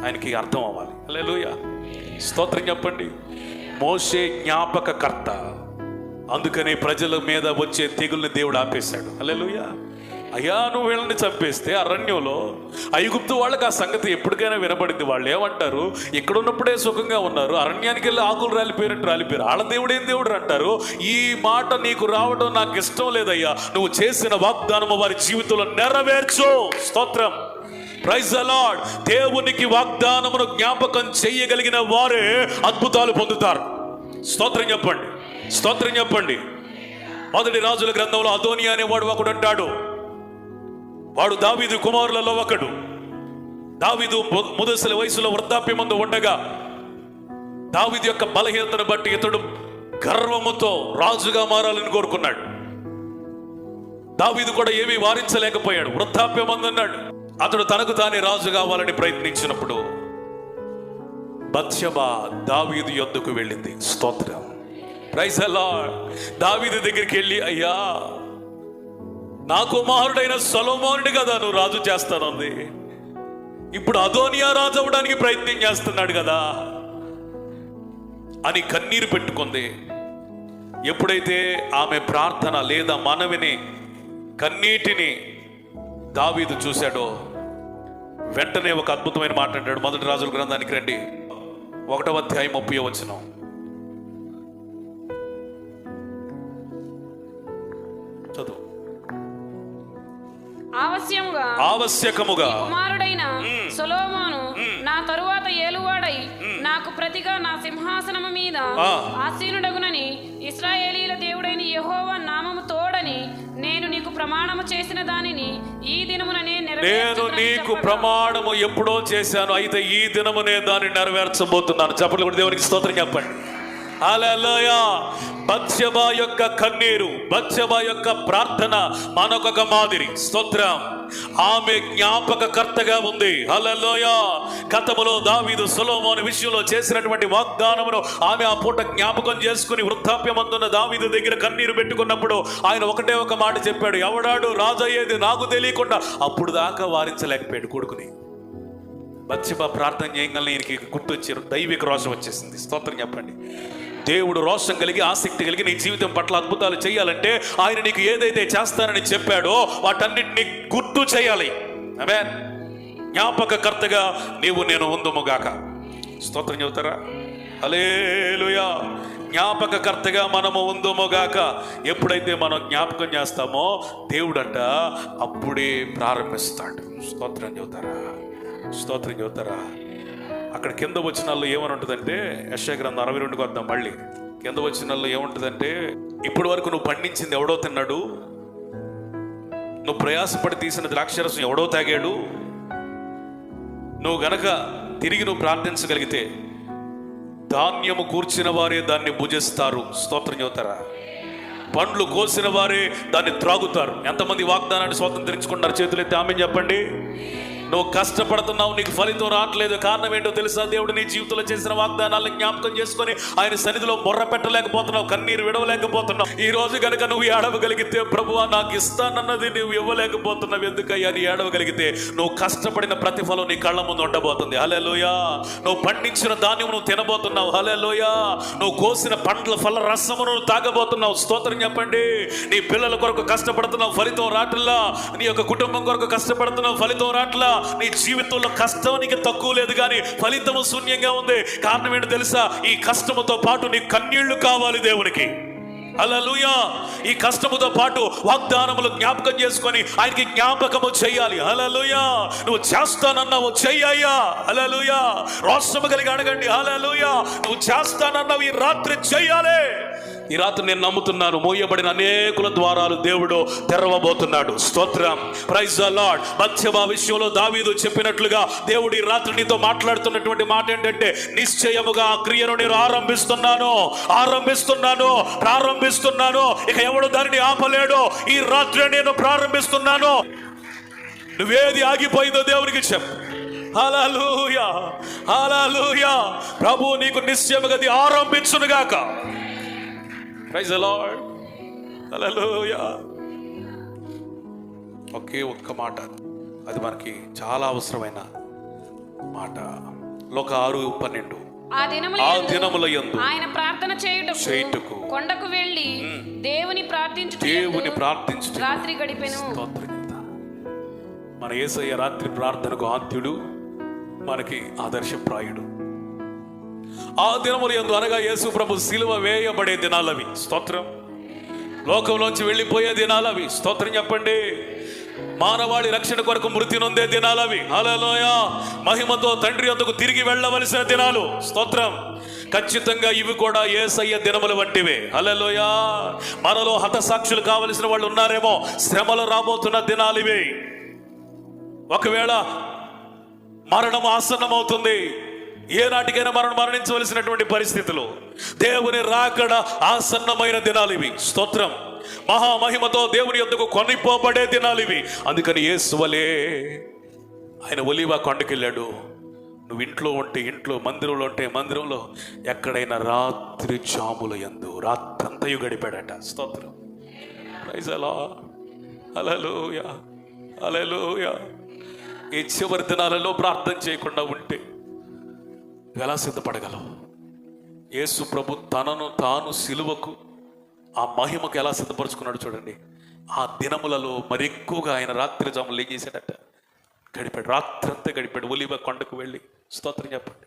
ఆయనకి అర్థం అవ్వాలి. హల్లెలూయా. స్తోత్రం చెప్పండి. మోషే జ్ఞాపకకర్త, అందుకని ప్రజల మీద వచ్చే తెగుల్ని దేవుడు ఆపేశాడు. హల్లెలూయా. అయ్యా, నువ్వు వీళ్ళని చంపేస్తే అరణ్యంలో ఐగుప్తు వాళ్ళకి ఆ సంగతి ఎప్పటికైనా వినబడింది. వాళ్ళు ఏమంటారు? ఇక్కడ ఉన్నప్పుడే సుఖంగా ఉన్నారు, అరణ్యానికి వెళ్ళి ఆకులు రాలిపోయినట్టు రాలిపోయారు, వాళ్ళ దేవుడేం దేవుడు అంటారు. ఈ మాట నీకు రావడం నాకు ఇష్టం లేదయ్యా. నువ్వు చేసిన వాగ్దానము వారి జీవితంలో నెరవేర్చు. స్తోత్రం. Praise the Lord. దేవునికి వాగ్దానమును జ్ఞాపకం చేయగలిగిన వారే అద్భుతాలు పొందుతారు. స్తోత్రం చెప్పండి. స్తోత్రం చెప్పండి. మొదటి రాజుల గ్రంథంలో అదోనియా అనేవాడు ఒకడు అంటాడు. వాడు దావీదు కుమారులలో ఒకడు. దావీదు ముదసలి వయసులో వృద్ధాప్యమందు ఉండగా దావీదు యొక్క బలహీనతను బట్టి ఇతడు గర్వముతో రాజుగా మారాలని కోరుకున్నాడు. దావీదు కూడా ఏమీ వారించలేకపోయాడు, వృద్ధాప్యమందు ఉన్నాడు. అతడు తనకు తానే రాజు కావాలని ప్రయత్నించినప్పుడు బత్షెబా దావీదు యొద్దకు వెళ్ళింది. స్తోత్రం, ప్రైజ్ ది లార్డ్. దావీదు దగ్గరికి వెళ్ళి, అయ్యా, నా కుమారుడైన సొలొమోనుని కదా నువ్వు రాజు చేస్తానంది, ఇప్పుడు అదోనియా రాజు అవ్వడానికి ప్రయత్నం చేస్తున్నాడు కదా అని కన్నీరు పెట్టుకుంది. ఎప్పుడైతే ఆమె ప్రార్థన లేదా మనవిని, కన్నీటిని దావీదు చూశాడో వెంటనే ఒక అద్భుతమైన మాట అంటాడు. మొదటి రాజుల గ్రంథానికి రండి, 1వ అధ్యాయం 30వ వచనం. చదువు. ఆవశ్యకముగా కుమారుడైన సొలొమోను నా తరువాత ఏలువాడై నాకు ప్రతిగా నా సింహాసనము మీద ఆసీనుడగునని ఇశ్రాయేలీల దేవుడైన యెహోవా నామము తోడని నేను నీకు ప్రమాణము చేసిన దానిని ఈ దినముననే నేను నీకు ప్రమాణము ఎప్పుడో చేశాను, అయితే ఈ దినమునే దాన్ని నెరవేర్చబోతున్నాను. చెప్పండి కూడా దేవునికి స్తోత్రం చెప్పండి. హల్లెలూయా. బత్షెబా యొక్క కన్నీరు, బత్షెబా యొక్క ప్రార్థన మనకొక మాదిరి. స్తోత్రం. ఆమె జ్ఞాపకకర్తగా ఉంది. హల్లెలూయా. గతములో దావీదు సొలొమోను విషయంలో చేసినటువంటి వాగ్దానమును ఆమె ఆ పూట జ్ఞాపకం చేసుకుని వృద్ధాప్యమందున్న దావీదు దగ్గర కన్నీరు పెట్టుకున్నప్పుడు ఆయన ఒకటే ఒక మాట చెప్పాడు, ఎవడాడు రాజు అయ్యేది నాకు తెలియకుండా. అప్పుడు దాకా వారించలేకపోయాడు కొడుకుని. బత్షెబా ప్రార్థన చేయగలని ఈయనకి గుర్తొచ్చారు, దైవిక రోషం వచ్చేసింది. స్తోత్రం చెప్పండి. దేవుడు రోషం కలిగి, ఆసక్తి కలిగి నీ జీవితం పట్ల అద్భుతాలు చేయాలంటే ఆయన నీకు ఏదైతే చేస్తానని చెప్పాడో వాటన్నిటిని గుర్తు చేయాలి. ఆమేన్. జ్ఞాపకకర్తగా నేను ఉందుముగాక. స్తోత్రం చెబుతారా? హల్లెలూయా. జ్ఞాపకకర్తగా మనము ఉందుముగాక. ఎప్పుడైతే మనం జ్ఞాపకం చేస్తామో దేవుడంట అప్పుడే ప్రారంభిస్తాడు. స్తోత్రం చెబుతారా? స్తోత్రం చెబుతారా? అక్కడ కింద వచనాల్లో ఏమని ఉంటుందంటే, యెషయా గ్రంథం 62కు వద్దాం మళ్ళీ. కింద వచనాల్లో ఏముంటుందంటే, ఇప్పటి వరకు నువ్వు పండించింది ఎవడో తిన్నాడు, నువ్వు ప్రయాసపడి తీసిన ద్రాక్షరసం ఎవడో తాగాడు. నువ్వు గనక తిరిగి నువ్వు ప్రార్థించగలిగితే ధాన్యము కూర్చిన వారే దాన్ని భుజిస్తారు. స్తోత్రం చెబుతారా? పండ్లు కోసిన వారే దాన్ని త్రాగుతారు. ఎంతమంది వాగ్దానాన్ని స్వాతంత్రించుకున్నారు? చేతులెత్తి ఆమేన్ చెప్పండి. నువ్వు కష్టపడుతున్నావు, నీకు ఫలితం రావట్లేదు. కారణం ఏంటో తెలుసా? దేవుడు నీ జీవితంలో చేసిన వాగ్దానాలను జ్ఞాపకం చేసుకొని ఆయన సన్నిధిలో మొర్ర పెట్టలేకపోతున్నావు, కన్నీరు విడవలేకపోతున్నావు. ఈ రోజు కనుక నువ్వు ఏడవగలిగితే, ప్రభువా నాకు ఇస్తానన్నది నువ్వు ఇవ్వలేకపోతున్నావు ఎందుకయ్యా అని ఏడవగలిగితే నువ్వు కష్టపడిన ప్రతిఫలం నీ కళ్ళ ముందు ఉండబోతుంది. హల్లెలూయా. నువ్వు పండించిన ధాన్యం నువ్వు తినబోతున్నావు. హల్లెలూయా. నువ్వు కోసిన పండ్ల ఫల రసమును తాగబోతున్నావు. స్తోత్రం చెప్పండి. నీ పిల్లల కొరకు కష్టపడుతున్నావు, ఫలితం రాట్లా. నీ యొక్క కుటుంబం కొరకు కష్టపడుతున్నావు, ఫలితం రాట్లా. నీ జీవితంలో కష్టానికి తక్కువ లేదు, కానీ ఫలితము శూన్యంగా ఉంది. కారణం ఏంటో తెలుసా? ఈ కష్టముతో పాటు నీ కన్నీళ్లు కావాలి దేవునికి. హల్లెలూయా. ఈ కష్టముతో పాటు వాగ్దానములు జ్ఞాపకం చేసుకొని ఆయనకి జ్ఞాపకము చేయాలి. హల్లెలూయా. నువ్వు చేస్తానన్నావు, చెయ్యయ్యా. హల్లెలూయా. రోషము కలిగి అడగండి. హల్లెలూయా. నువ్వు చేస్తానన్నావు, ఈ రాత్రి చెయ్యాలి. ఈ రాత్రి నేను నమ్ముతున్నాను, మోయబడిన అనేకుల ద్వారాలు దేవుడు తెరవబోతున్నాడు. స్తోత్రం, ప్రైజ్ ది లార్డ్. బత్షెబా విషయంలో దావీదు చెప్పినట్లుగా దేవుడు ఈ రాత్రి నీతో మాట్లాడుతున్నటువంటి మాట ఏంటంటే, నిశ్చయముగా ఆ క్రియను నేను ప్రారంభిస్తున్నాను. ఇక ఎవడు దానిని ఆపలేడు. ఈ రాత్రి నేను ప్రారంభిస్తున్నాను. నువ్వేది ఆగిపోయిందో దేవునికి చెప్పు. హల్లెలూయా. హల్లెలూయా. ప్రభు నీకు నిశ్చయముగా అది ఆరంభించునుగాక. Praise the lord. హల్లెలూయా. ఒకే ఒక్క మాట, అది మనకి చాలా అవసరమైన మాట. లోక 6:12. ఆ దినముల యందు ఆయన ప్రార్థన చేయుటకు కొండకు వెళ్ళి దేవుని ప్రార్థించు రాత్రి గడిపెను. మన యేసయ్య రాత్రి ప్రార్థనకు ఆద్యుడు, మనకి ఆదర్శప్రాయుడు. ఆ దినముల యందు అనగా యేసు ప్రభు సిలువ వేయబడే దినాలవి. స్తోత్రం. లోకంలోంచి వెళ్ళిపోయే దినాలవి. స్తోత్రం చెప్పండి. మానవాళి రక్షణ కొరకు మృతి నొందే దినాలవి. హల్లెలూయా. మహిమతో తండ్రి యొద్దకు తిరిగి వెళ్ళవలసిన దినాలు. స్తోత్రం. ఖచ్చితంగా ఇవి కూడా యేసయ్య దినముల వంటివే. హల్లెలూయా. మనలో హతసాక్షులు కావలసిన వాళ్ళు ఉన్నారేమో. శ్రమలు రాబోతున్న దినాలు ఇవి. ఒకవేళ మరణం ఆసన్నమవుతుంది, ఏనాటికైనా మరణించవలసినటువంటి పరిస్థితులు, దేవుని రాకడ ఆసన్నమైన దినాలు ఇవి. స్తోత్రం. మహామహిమతో దేవుని యొద్దకు కొనిపోబడే దినాలు ఇవి. అందుకని యేసువలే ఆయన ఒలీవ కొండకెళ్ళాడు. నువ్వు ఇంట్లో ఉంటే ఇంట్లో, మందిరంలో ఉంటే మందిరంలో, ఎక్కడైనా రాత్రి జాముల యందు రాత్రంతయు గడిపాడట. స్తోత్రం. Praise the lord. హల్లెలూయా, హల్లెలూయా. ఈ చివరి దినాలలో ప్రార్థన చేయకుండా ఉంటే ఎలా సిద్ధపడగలవు? యేసు ప్రభు తనను తాను సిలువకు, ఆ మహిమకు ఎలా సిద్ధపరచుకున్నాడు చూడండి. ఆ దినములలో మరి ఎక్కువగా ఆయన రాత్రి జాములు ఏం చేశాడట? గడిపాడు. రాత్రంతా గడిపాడు. ఒలీవ కొండకు వెళ్ళి. స్తోత్రం చెప్పండి.